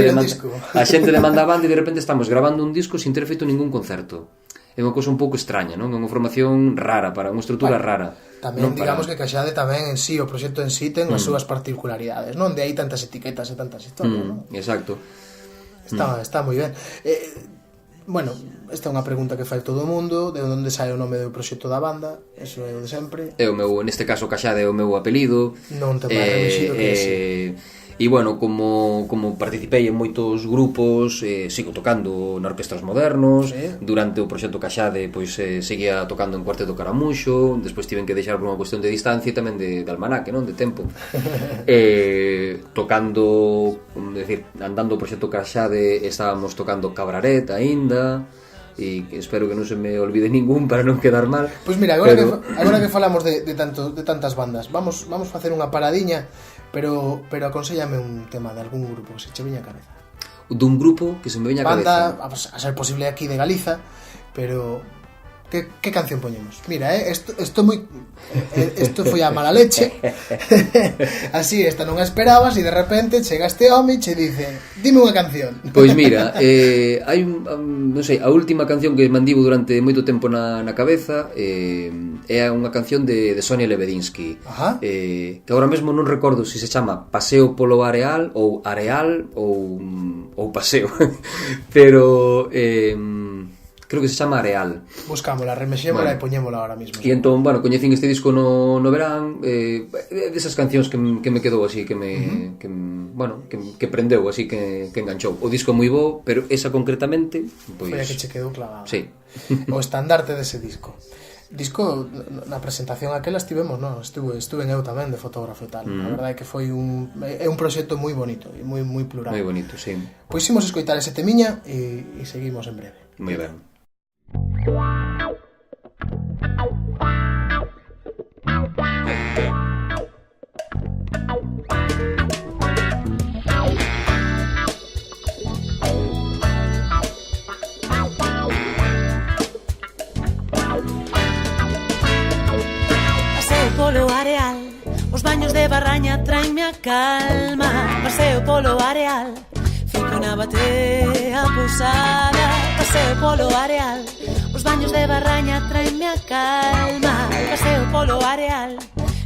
demanda a banda e de repente estamos grabando un disco sin ter feito ningún concerto. É unha cousa un pouco extraña, non? É unha formación rara, para unha estrutura rara. Tamén, digamos que Caxade tamén en sí, o proxecto en sí ten as súas particularidades, non? De aí tantas etiquetas e tantas historias, non? Exacto. Está moi ben. Bueno, esta é unha pregunta que fai todo o mundo, de onde sai o nome do proxecto da banda, eso é o de sempre. É o meu, neste caso Caxade é o meu apelido. Non te vai remexido que ese. E bueno, como participei en moitos grupos, sigo tocando na orquestras modernos, durante o proxecto Caxade pois seguía tocando en Cuarteto Caramuxo, despois tiven que deixar por unha cuestión de distancia e tamén de almanaque, non, de tempo. Tocando, decir, andando o proxecto Caxade, estábamos tocando Cabraret aínda, e espero que non se me olvide ningún para non quedar mal. Pois mira, agora que falamos de tantas bandas, vamos facer unha paradiña. Pero aconsellame un tema de algún grupo que se che veña a cabeza. Dun grupo que se me veña a cabeza. Banda, a ser posible aquí de Galiza, pero que canción poñemos? Mira, esto foi a mala leche. Así, esta non a esperabas e de repente chega este home e che dice, dime unha canción. Pois mira, hai non sei, a última canción que mandivo durante moito tempo na cabeza é unha canción de Sonia Lebedinsky, que agora mesmo non recordo se se chama Paseo polo Areal ou Paseo, pero creo que se chama Areal. Buscámola, remexémola e poñémola ahora mismo. E entón, bueno, coñecín este disco no verán, desas cancións que me quedou así, que prendeu, así que enganchou. O disco é moi bo, pero esa concretamente, pois foi a que che quedou clavada. Sí. O estandarte dese disco. Disco, na presentación aquela estivemos, non? Estuve eu tamén de fotógrafo e tal. A verdade é que foi un proxecto moi bonito e moi plural. Moi bonito, sí. Pois imos escoitar ese temiña e seguimos en breve. Moi ben. Paseo polo Areal, os baños de Barraña traenme a calma. Paseo polo Areal, fico na batea pousada. Paseo polo Areal, os baños de Barraña traenme a calma. Paseo polo Areal,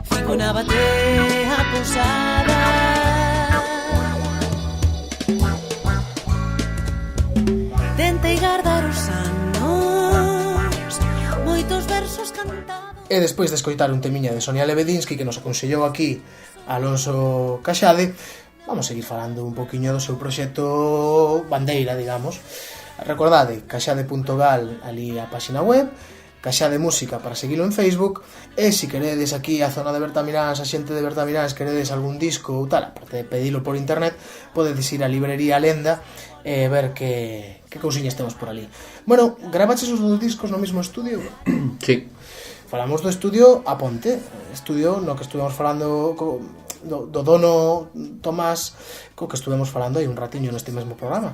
fico na batea pousada. Tentei guardar os anos, moitos versos cantados. E despois de escoitar un temiña de Sonia Lebedinsky que nos aconsellou aquí Alonso Caxade, vamos seguir falando un poquinho do seu proxecto bandeira, digamos. Recordade, caxade.gal ali a páxina web, Caxade Música para seguilo en Facebook, e se queredes aquí a zona de Bertamiráns, a xente de Bertamiráns, queredes algún disco ou tal, aparte de pedilo por internet, podedes ir á librería Lenda e ver que cousiñas temos por ali. Bueno, gravaches os dos discos no mesmo estudio? Sí. Falamos do estudio A Ponte, estudio no que estuvemos falando do dono Tomás, co que estuvemos falando aí un ratiño neste mesmo programa.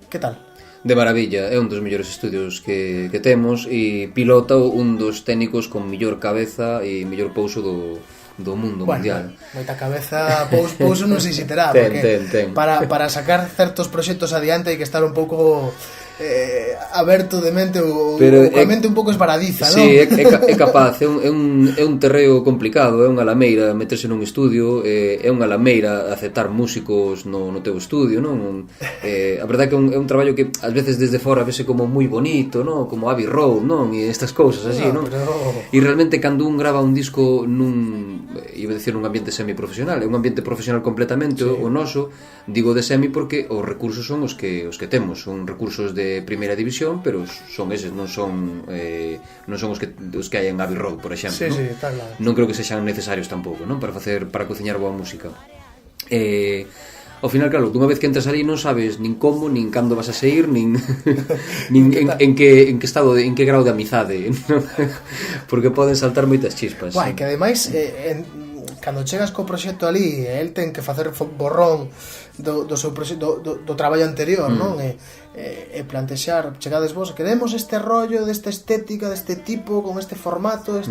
Que tal? De maravilla, é un dos mellores estudios que temos e pilota un dos técnicos con mellor cabeza e mellor pouso do mundo mundial. Moita cabeza, pouso non sei se terá, ten. Para sacar certos proxectos adiante hai que estar un pouco aberto de mente ou coa mente un pouco esvaradiza, non? Sí, é capaz, é un terreo complicado, é unha lameira meterse nun estudio, é unha lameira aceptar músicos no teu estudio, non? A verdade que é un traballo que ás veces desde fora vese como moi bonito, non? Como Abbey Road, non? E estas cousas así, non? E realmente cando un grava un disco iba a decir un ambiente semiprofesional, é un ambiente profesional completamente o noso, digo de semi porque os recursos son os que temos, son recursos de primeira división, pero son eses, non son os que hai en Abbey Road, por exemplo, non? Sí, está claro. Non creo que sexan necesarios tampouco, non? Para cociñar boa música. Ao final, claro, dunha vez que entras ali non sabes nin como, nin cando vas a sair, nin en que estado, en que grau de amizade, non? Porque poden saltar moitas chispas. Guai, que ademais cando chegas co proxecto ali, el ten que facer borrón do seu proxecto, do traballo anterior, non? E plantexar, chegades vos, queremos este rollo desta estética, deste tipo, con este formato,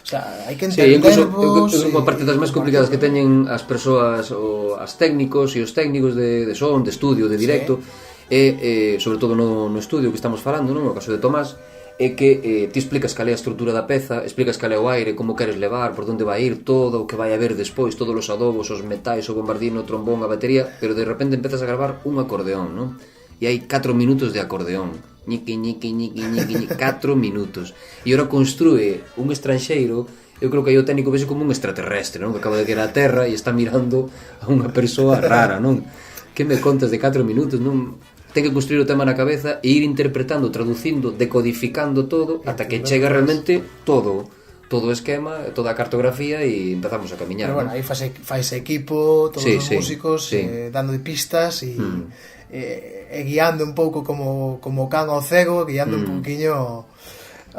O sea, hai que entendervos. É unha parte das máis complicadas que teñen as persoas, as técnicos e os técnicos de son, de estudio, de directo, e sobre todo no estudio que estamos falando, non? No caso de Tomás, é que ti explicas cal é a estrutura da peza, explicas cal é o aire, como queres levar, por onde vai ir todo, o que vai haber despois, todos os adobos, os metais, o bombardino, o trombón, a batería, pero de repente empezas a gravar un acordeón, non? E hai 4 minutos de acordeón, ñiqui, 4 minutos, e ora construe un estranxeiro. Eu creo que aí o técnico vese como un extraterrestre, non? Que acaba de caer á terra e está mirando a unha persoa rara, non? Que me contas de 4 minutos, non? Ten que construir o tema na cabeza e ir interpretando, traducindo, decodificando todo ata que chega realmente todo o esquema, toda a cartografía e empezamos a camiñar. Pero bueno, aí faise equipo, todos os músicos dando de pistas e guiando un pouco como can ao cego, guiando un pouquiño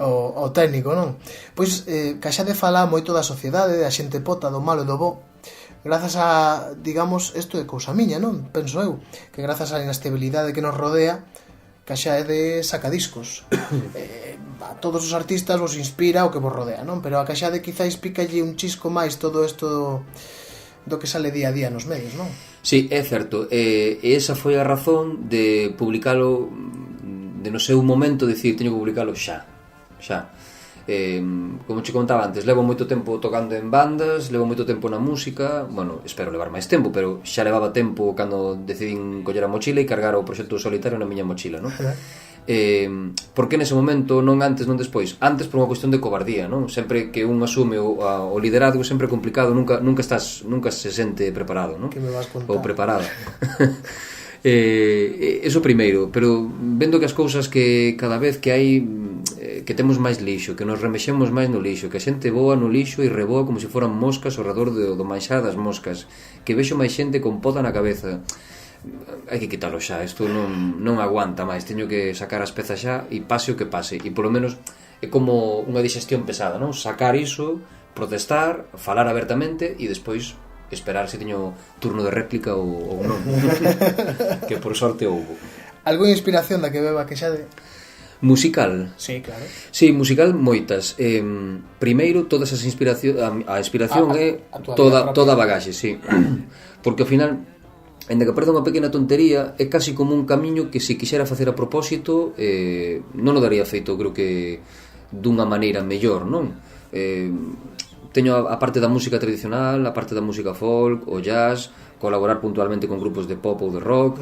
o técnico, non? Pois que xa de falar moito da sociedade, da xente pota, do malo e do bo, grazas a, digamos, isto é cousa miña, non? Penso eu, que grazas á inestabilidade que nos rodea, que xa é de sacadiscos. A todos os artistas vos inspira o que vos rodea, non? Pero a que xa de quizáis picalle un chisco máis todo isto do que sale día a día nos medios, non? Sí, é certo, e esa foi a razón de publicalo, de no seu momento dicir, teño que publicalo xa. Como che contaba antes, levo moito tempo tocando en bandas, levo moito tempo na música, bueno, espero levar máis tempo, pero xa levaba tempo cando decidín coller a mochila e cargar o proxecto solitario na miña mochila, non? Porque nese momento, non antes, non despois, antes por unha cuestión de cobardía, non? Sempre que un asume o liderazgo sempre é complicado, nunca se sente preparado, non? Que me vas contar? Ou preparada. Eso primeiro, pero vendo que as cousas que cada vez que hai que temos máis lixo, que nos remexemos máis no lixo, que a xente voa no lixo e reboa como se foran moscas ao redor do manxar das moscas, que vexo máis xente con poda na cabeza, hai que quitalo xa, isto non aguanta máis, teño que sacar as pezas xa e pase o que pase, e polo menos é como unha digestión pesada, non? Sacar iso, protestar, falar abertamente e despois esperar se teño turno de réplica ou non. Que por sorte houbo. Algúa inspiración da que beba que xa de... Musical? Sí, claro. Sí, musical moitas. Primeiro, todas as inspiracións, a inspiración é toda a bagaxe, sí. Porque ao final, ainda que perda unha pequena tontería, é casi como un camiño que se quixera facer a propósito, non o daría feito, creo que dunha maneira mellor, non? Teño a parte da música tradicional, a parte da música folk, o jazz, colaborar puntualmente con grupos de pop ou de rock,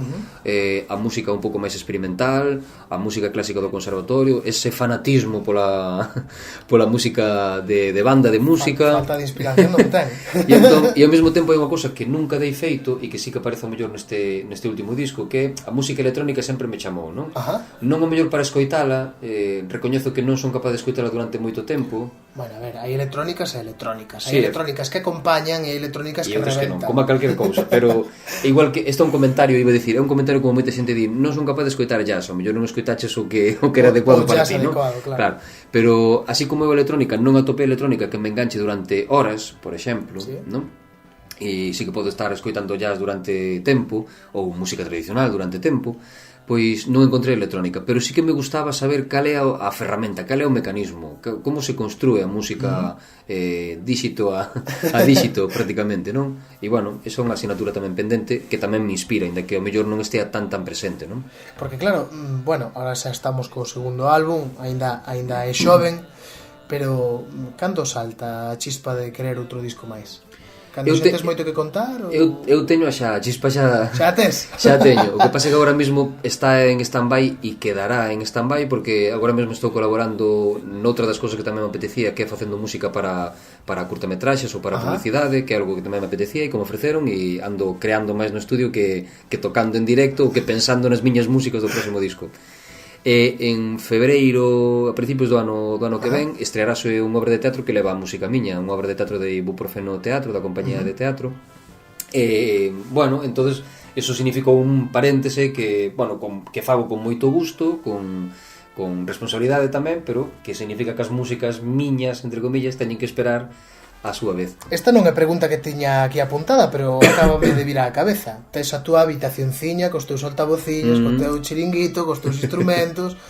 a música un pouco máis experimental, a música clásica do conservatorio, ese fanatismo pola música de banda de música. Falta de inspiración non ten. E ao mesmo tempo hai unha cousa que nunca dei feito e que sí que aparece ao mellor neste último disco, que a música electrónica sempre me chamou, non? Non o mellor para escoitala, recoñezo que non son capaz de escoitala durante moito tempo. Bueno, a ver, hai electrónicas e electrónicas. Hai electrónicas que acompañan e electrónicas que reventan. Como a calquer cousa, pero igual que este é un comentario, iba a decir, é un comentario como moita xente di, non son capaz de escoitar jazz, ao mellor non escoitaches o que era adecuado para ti, non? Claro. Pero así como eu electrónica, non atopei electrónica que me enganche durante horas, por exemplo, non? E sí que podo estar escoitando jazz durante tempo ou música tradicional durante tempo. pois non encontrei electrónica, pero sí que me gustaba saber cal é a ferramenta, cal é o mecanismo, como se construe a música díxito a díxito prácticamente, non? E bueno, esa é unha asignatura tamén pendente que tamén me inspira, inda que ao mellor non estea tan presente, non? Porque claro, bueno, ahora xa estamos co segundo álbum, aínda é xoven, pero cando salta a chispa de querer outro disco máis? Cando xentes moito que contar? Ou... Eu teño xa, a chispa xa... Xa tes? Xa teño, o que pasa é que agora mesmo está en stand-by e quedará en stand-by porque agora mesmo estou colaborando noutra das cousas que tamén me apetecía, que é facendo música para curtametraxes ou para publicidade, que é algo que tamén me apetecía e como ofreceron, e ando creando máis no estudio que tocando en directo ou que pensando nas miñas músicas do próximo disco. E en febreiro, a principios do ano que ven, estrearase unha obra de teatro que leva a música miña, unha obra de teatro de Ibuprofeno Teatro, da compañía de teatro. E, bueno, entonces eso significou un paréntese que, bueno, que fago con moito gusto, con responsabilidade tamén, pero que significa que as músicas miñas, entre comillas, teñen que esperar a súa vez. Esta non é pregunta que tiña aquí apuntada, pero acabame de vir á cabeza. Tes a túa habitacionciña cos teus altavocillos, co teu chiringuito, cos teus instrumentos,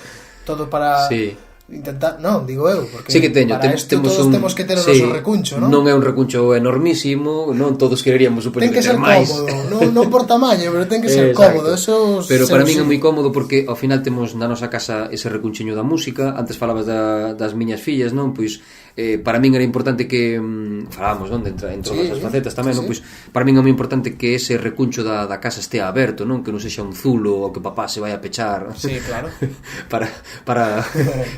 todo para... Sí. Intentar, non, digo eu, porque sí que teño, para isto todos temos que ter o noso recuncho, non? Non é un recuncho enormísimo, non todos quereríamos ten que ser máis. Cómodo, non por tamaño, pero ten que ser cómodo, eso. Pero para min é moi cómodo porque ao final temos na nosa casa ese recunchiño da música. Antes falabas das miñas fillas, non? Pois para min era importante que falábamos, non, de en todas as facetas tamén, non? Pois para min é moi importante que ese recuncho da casa estea aberto, non? Que non sexa un zulo ou que papá se vai a pechar. Sí, claro. para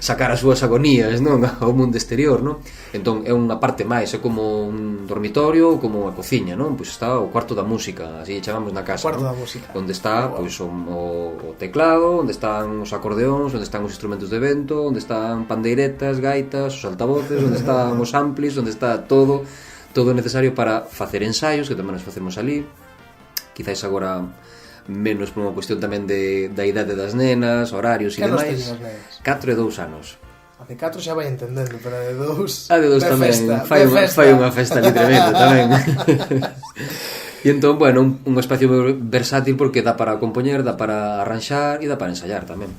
sacar as súas agonías, non, ao mundo exterior, non? Entón é unha parte máis, é como un dormitorio, como unha cociña, non? Pois está o cuarto da música, así chamamos na casa, cuarto non? Da música. Onde está pois o teclado, onde están os acordeóns, onde están os instrumentos de vento, onde están pandeiretas, gaitas, os altavoces, onde están os amplis, onde está todo necesario para facer ensaios, que tamén nos facemos ali. Quizais agora menos por unha cuestión tamén da idade das nenas, horarios e demais. 4 e 2 anos. A de 4 xa vai entendendo, pero a de 2... A de 2 tamén, fai unha festa ali tremenda tamén. E entón, bueno, un espacio versátil porque dá para compoñer, dá para arranxar e dá para ensayar tamén.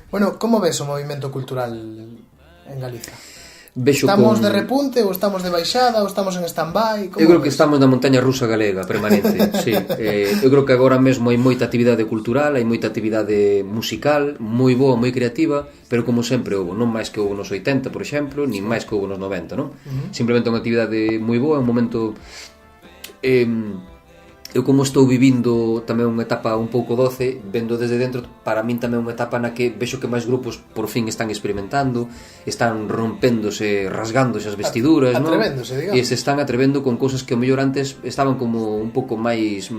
Bueno, como ves o movimento cultural en Galiza? Estamos de repunte ou estamos de baixada ou estamos en stand-by? Eu creo que estamos na montaña rusa galega permanente, sí. Eu creo que agora mesmo hai moita actividade cultural, hai moita actividade musical, moi boa, moi creativa, pero como sempre houve, non máis que houve nos 80, por exemplo, nin máis que houve nos 90, non? Simplemente unha actividade moi boa, un momento... Eu como estou vivindo tamén unha etapa un pouco doce, vendo desde dentro, para min tamén unha etapa na que vexo que máis grupos por fin están experimentando, están rompéndose, rasgándose as vestiduras, non? Atrevéndose, digamos. E se están atrevendo con cousas que ao mellor antes estaban como un pouco máis...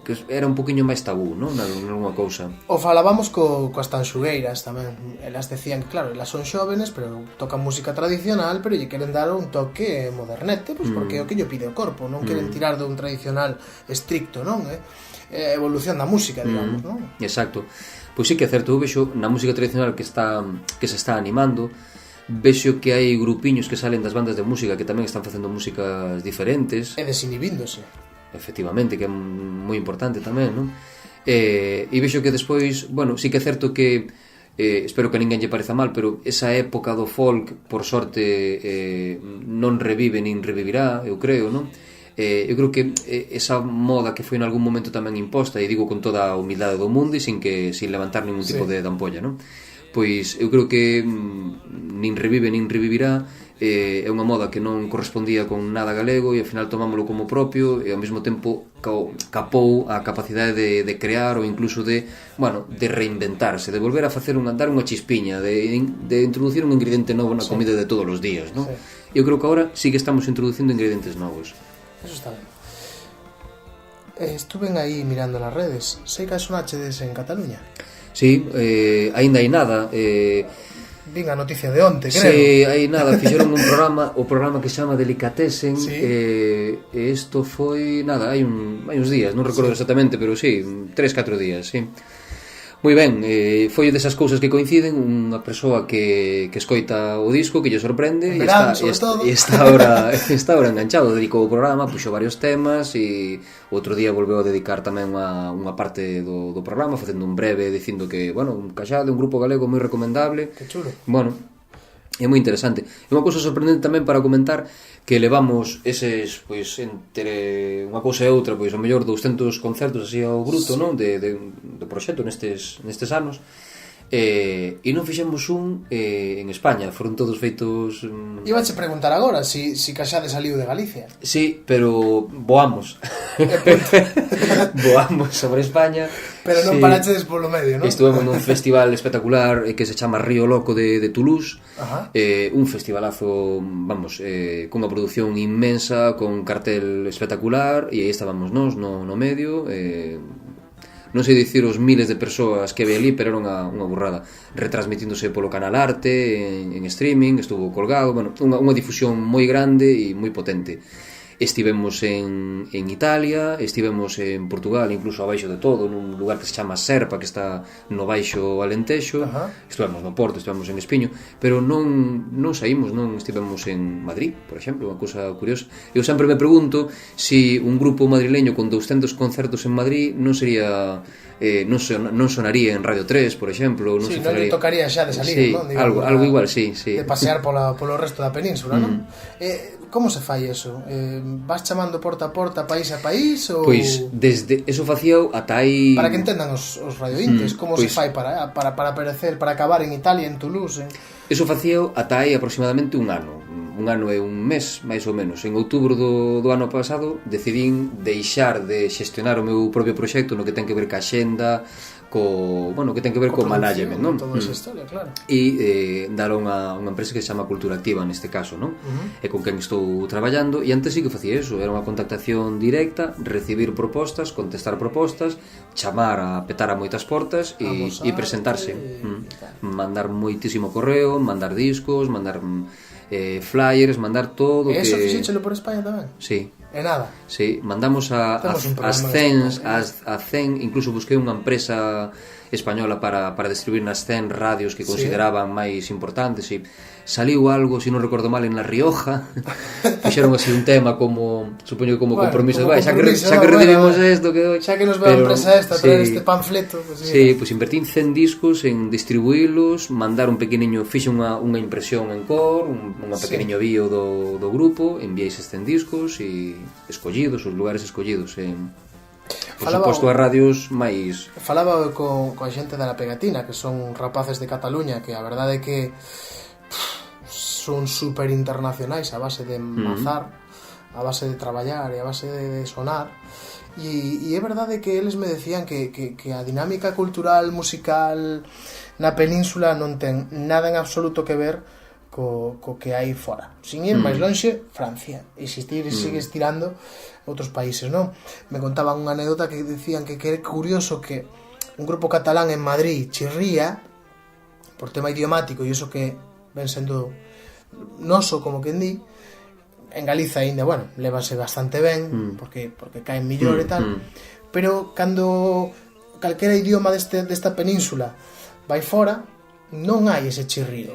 que era un poquinho máis tabú, non? Nalgúna cousa. O falábamos coas tanxugueiras tamén. Elas decían que, claro, elas son xóvenes, pero tocan música tradicional, pero lle queren dar un toque modernete, pois porque é o que lle pide o corpo, non queren tirar dun tradicional estricto, non? É evolución da música, digamos, non? Exacto. Pois sí que é certo, eu vexo na música tradicional que se está animando, vexo que hai grupiños que salen das bandas de música que tamén están facendo músicas diferentes. E desinhibíndose. Efectivamente, que é moi importante tamén, non? E vexo que despois, bueno, sí que é certo que espero que a ninguén lle pareza mal, pero esa época do folk, por sorte, non revive nin revivirá, eu creo, non? Eu creo que esa moda que foi en algún momento tamén imposta, e digo con toda a humildade do mundo e sin levantar ningún tipo de ampolla, non? Pois eu creo que nin revive nin revivirá, é unha moda que non correspondía con nada galego e ao final tomámoslo como propio e ao mesmo tempo capou a capacidade de crear ou incluso de reinventarse, de volver a facer dar unha chispiña, de introducir un ingrediente novo na comida de todos os días, non? Eu creo que agora sí que estamos introducindo ingredientes novos. Eso está ben. Estuven aí mirando nas redes. Sei que sonachedes en Cataluña. Sí, aínda hai nada. Vin a noticia de onte, creo. Sí, hai nada, fixeron o programa que se chama Delicatessen, e isto foi, nada, hai uns días, non recordo exactamente, pero sí, 3-4 días, sí. Moi ben, foi desas cousas que coinciden, unha persoa que escoita o disco, que lle sorprende e está ahora enganchado, dedicou o programa, puxo varios temas e outro día volveu a dedicar tamén unha parte do programa, facendo un breve dicindo que, bueno, un Caxade, un grupo galego moi recomendable. Que chulo. Bueno, é moi interesante. É unha cousa sorprendente tamén para comentar que levamos eses, pois, entre unha cousa e outra, pois, o mellor 200 concertos así ao bruto, non? De proxecto nestes anos. E non fixemos un en España, foron todos feitos... Ibache preguntar agora si Caxade saliu de Galicia. Sí, pero voamos. Voamos sobre España. Pero non sí. parachedes polo medio, non? Estuvemos nun festival espectacular que se chama Río Loco de Toulouse. Un festivalazo, vamos, cunha produción inmensa, con cartel espectacular, e aí estábamos nós no medio, non sei dicir os miles de persoas que había ali, pero era unha burrada, retransmitíndose polo Canal Arte en streaming, estuvo colgado, bueno, unha difusión moi grande e moi potente. Estivemos en Italia, estivemos en Portugal, incluso abaixo de todo, nun lugar que se chama Serpa, que está no baixo Alentexo. Estivemos no Porto, estivemos en Espiño, pero non saímos, non estivemos en Madrid, por exemplo, unha cousa curiosa. Eu sempre me pregunto se un grupo madrileño con 200 concertos en Madrid non sería... non sonaría en Radio 3, por exemplo, non sí, se falaría... non tocaría xa de salir, sí, non? Algo igual, sí. De pasear polo resto da península, non? Como se fai eso? Vas chamando porta a porta, país a país? Ou... Pois, desde eso facíao ata aí... Para que entendan os radiointes, como se fai para aparecer, para acabar en Italia, en Toulouse? Eso facíao ata aí aproximadamente un ano e un mes, máis ou menos. En outubro do ano pasado decidín deixar de xestionar o meu propio proxecto no que ten que ver ca xenda, que ten que ver co management, non? Toda esa historia, claro. E dar unha empresa que se chama Cultura Activa neste caso, non? E con quen estou traballando, e antes sí que facía eso, era unha contactación directa, recibir propostas, contestar propostas, chamar a petar a moitas portas e presentarse, mandar moitísimo correo, mandar discos, mandar flyers, mandar todo. E eso fixéchelo por España tamén? Sí. E nada. Sí, mandamos as 100, incluso busquei unha empresa española para distribuir nas 100 radios que consideraban máis importantes, e saliu algo, se non recordo mal, en La Rioja. Fixeron así un tema como, supoño que como compromiso, xa que recibimos isto, xa que nos ve a empresa esta traer este panfleto, pues, sí, pois invertín 100 discos en distribuílos, mandar un pequeniño, fixe unha impresión en cor, unha pequeniño bio do grupo, enviéis 100 discos e escollidos, os lugares escollidos por suposto as radios máis... Falaba coa xente da La Pegatina, que son rapaces de Cataluña, que a verdade é que son super internacionais a base de mazar, a base de traballar e a base de sonar, e é verdade que eles me decían que a dinámica cultural, musical na península non ten nada en absoluto que ver co que hai fora. Sin ir máis lonxe, Francia, e sigue estirando outros países, non? Me contaban unha anécdota que decían que é curioso que un grupo catalán en Madrid chirría por tema idiomático, e iso que ven sendo noso, como quen di, en Galiza ainda, bueno, lévase bastante ben, porque caen millor e tal, pero cando calquera idioma desta península vai fora, non hai ese chirrío.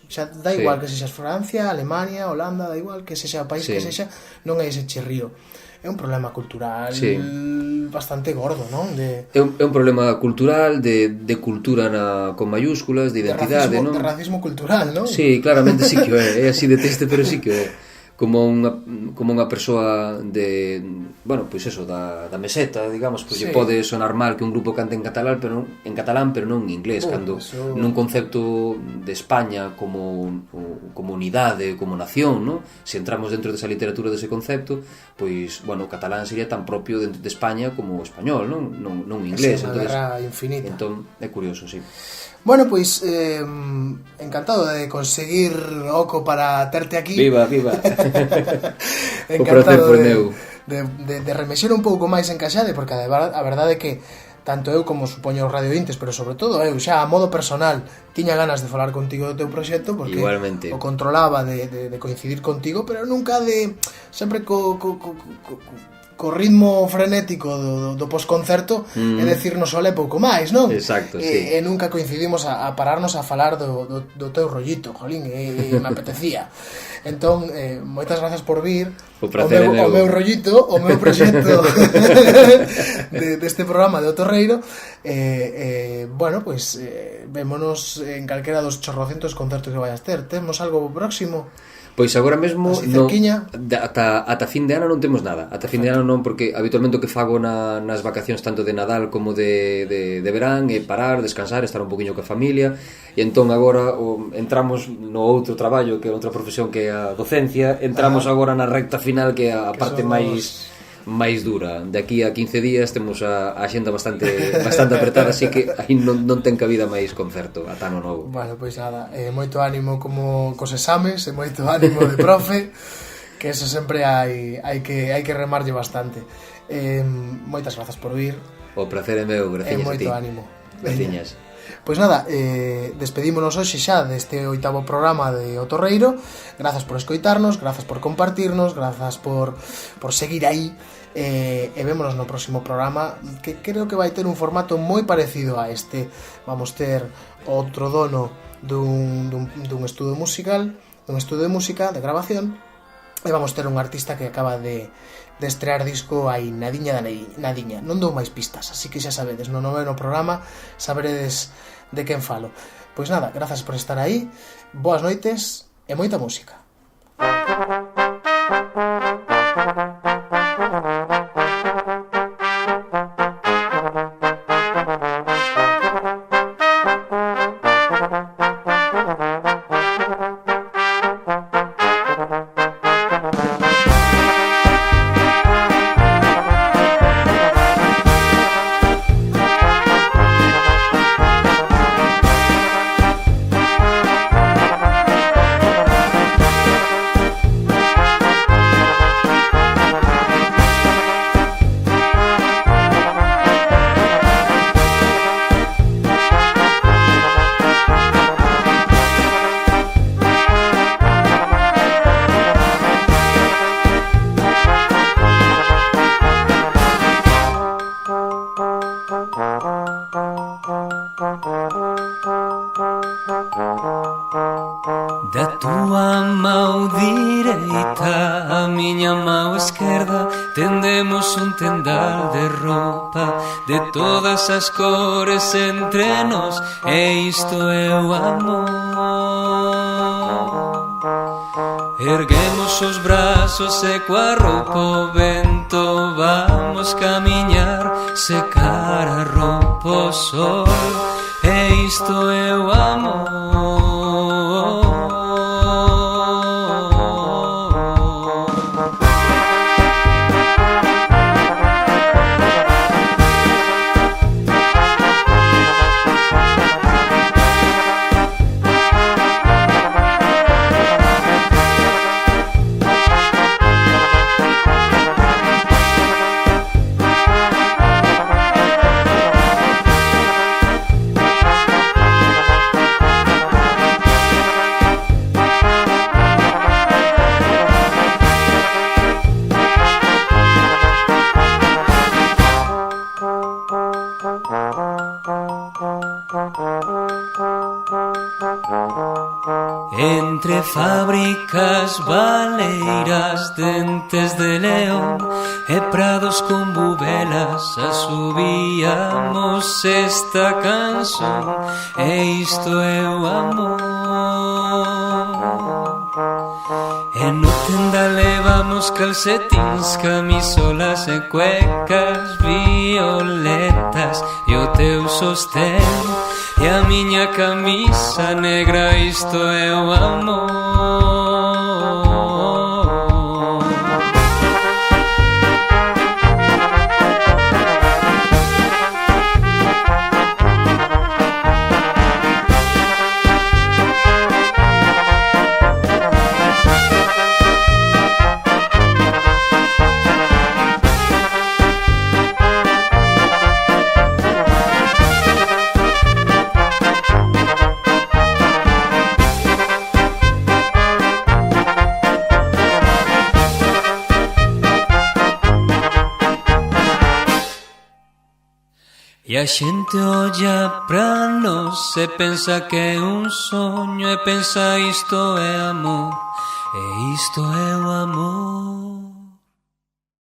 Xa da igual que sexa Francia, Alemania, Holanda, da igual que sexa o país que sexa, non hai ese chirrío. É un problema cultural bastante gordo, non? É un problema cultural, de cultura con mayúsculas, de identidade, non? De racismo cultural, non? Sí, claramente sí que é así de triste, pero sí que é. Como unha persoa de, bueno, pois eso, da meseta, digamos, pois pode sonar mal que un grupo cante en catalán, pero non en inglés, cando nun concepto de España como unidade, como nación, ¿no? Se entramos dentro desa literatura dese concepto, pois, bueno, o catalán sería tan propio dentro de España como o español, non inglés. É unha guerra infinita. Entón, é curioso, sí. Bueno, pois encantado de conseguir oco para terte aquí. Viva. Encantado de remexer un pouco máis en Caxade, porque a verdade é que tanto eu como supoño os radiointes, pero sobre todo eu xa a modo personal tiña ganas de falar contigo do teu proxecto, porque igualmente o controlaba de coincidir contigo, pero nunca de sempre co ritmo frenético do posconcerto é decirnos olé pouco máis, non? Exacto, sí. E nunca coincidimos a pararnos a falar do teu rollito, jolín, e me apetecía. Entón, moitas grazas por vir. O prazer o meu rollito, o meu proxecto deste programa de Otorreiro. Bueno, pues vémonos en calquera dos chorrocentos concertos que vayas ter. Temos algo próximo? Pois agora mesmo no, ata fin de ano non temos nada. Ata fin de ano non, porque habitualmente o que fago nas vacacións tanto de Nadal como de verán é parar, descansar, estar un poquinho coa familia. E entón agora entramos no outro traballo, que é outra profesión, que é a docencia. Entramos agora na recta final, que é a parte máis dura. De aquí a 15 días temos a xenda bastante apretada, así que aí non ten cabida máis concerto ata ano novo. Bueno, pois nada, moito ánimo como cos exames, e moito ánimo de profe, que eso sempre hai que remarlle bastante. Moitas grazas por vir. O prazer é meu, graciñas a ti. Moito ánimo. Graciñas. Pois nada, despedímonos hoxe xa deste 8º programa de Otorreiro. Grazas por escoitarnos, grazas por compartirnos, grazas por seguir aí. E vémonos no próximo programa, que creo que vai ter un formato moi parecido a este. Vamos ter outro dono dun estudo musical, dun estudo de música, de grabación, e vamos ter un artista que acaba de estrear disco aí nadiña da nadiña. Non dou máis pistas, así que xa sabedes, no noveno programa saberedes de quen falo. Pois nada, grazas por estar aí, boas noites e moita música. De todas as cores entre nós, e isto é o amor. Erguemos os brazos e coa roupa o vento vamos camiñar, secar a roupa o sol, e isto é o amor. Entre fábricas baleiras, dentes de león e prados con bubelas, asubíamos esta canción, e isto é o amor. E no tenda levamos calcetins, camisolas e cuecas violetas, e o teu sostén e a miña camisa negra, isto é o amor. E a xente olla pra nós e pensa que é un soño e pensa isto é amor, e isto é o amor.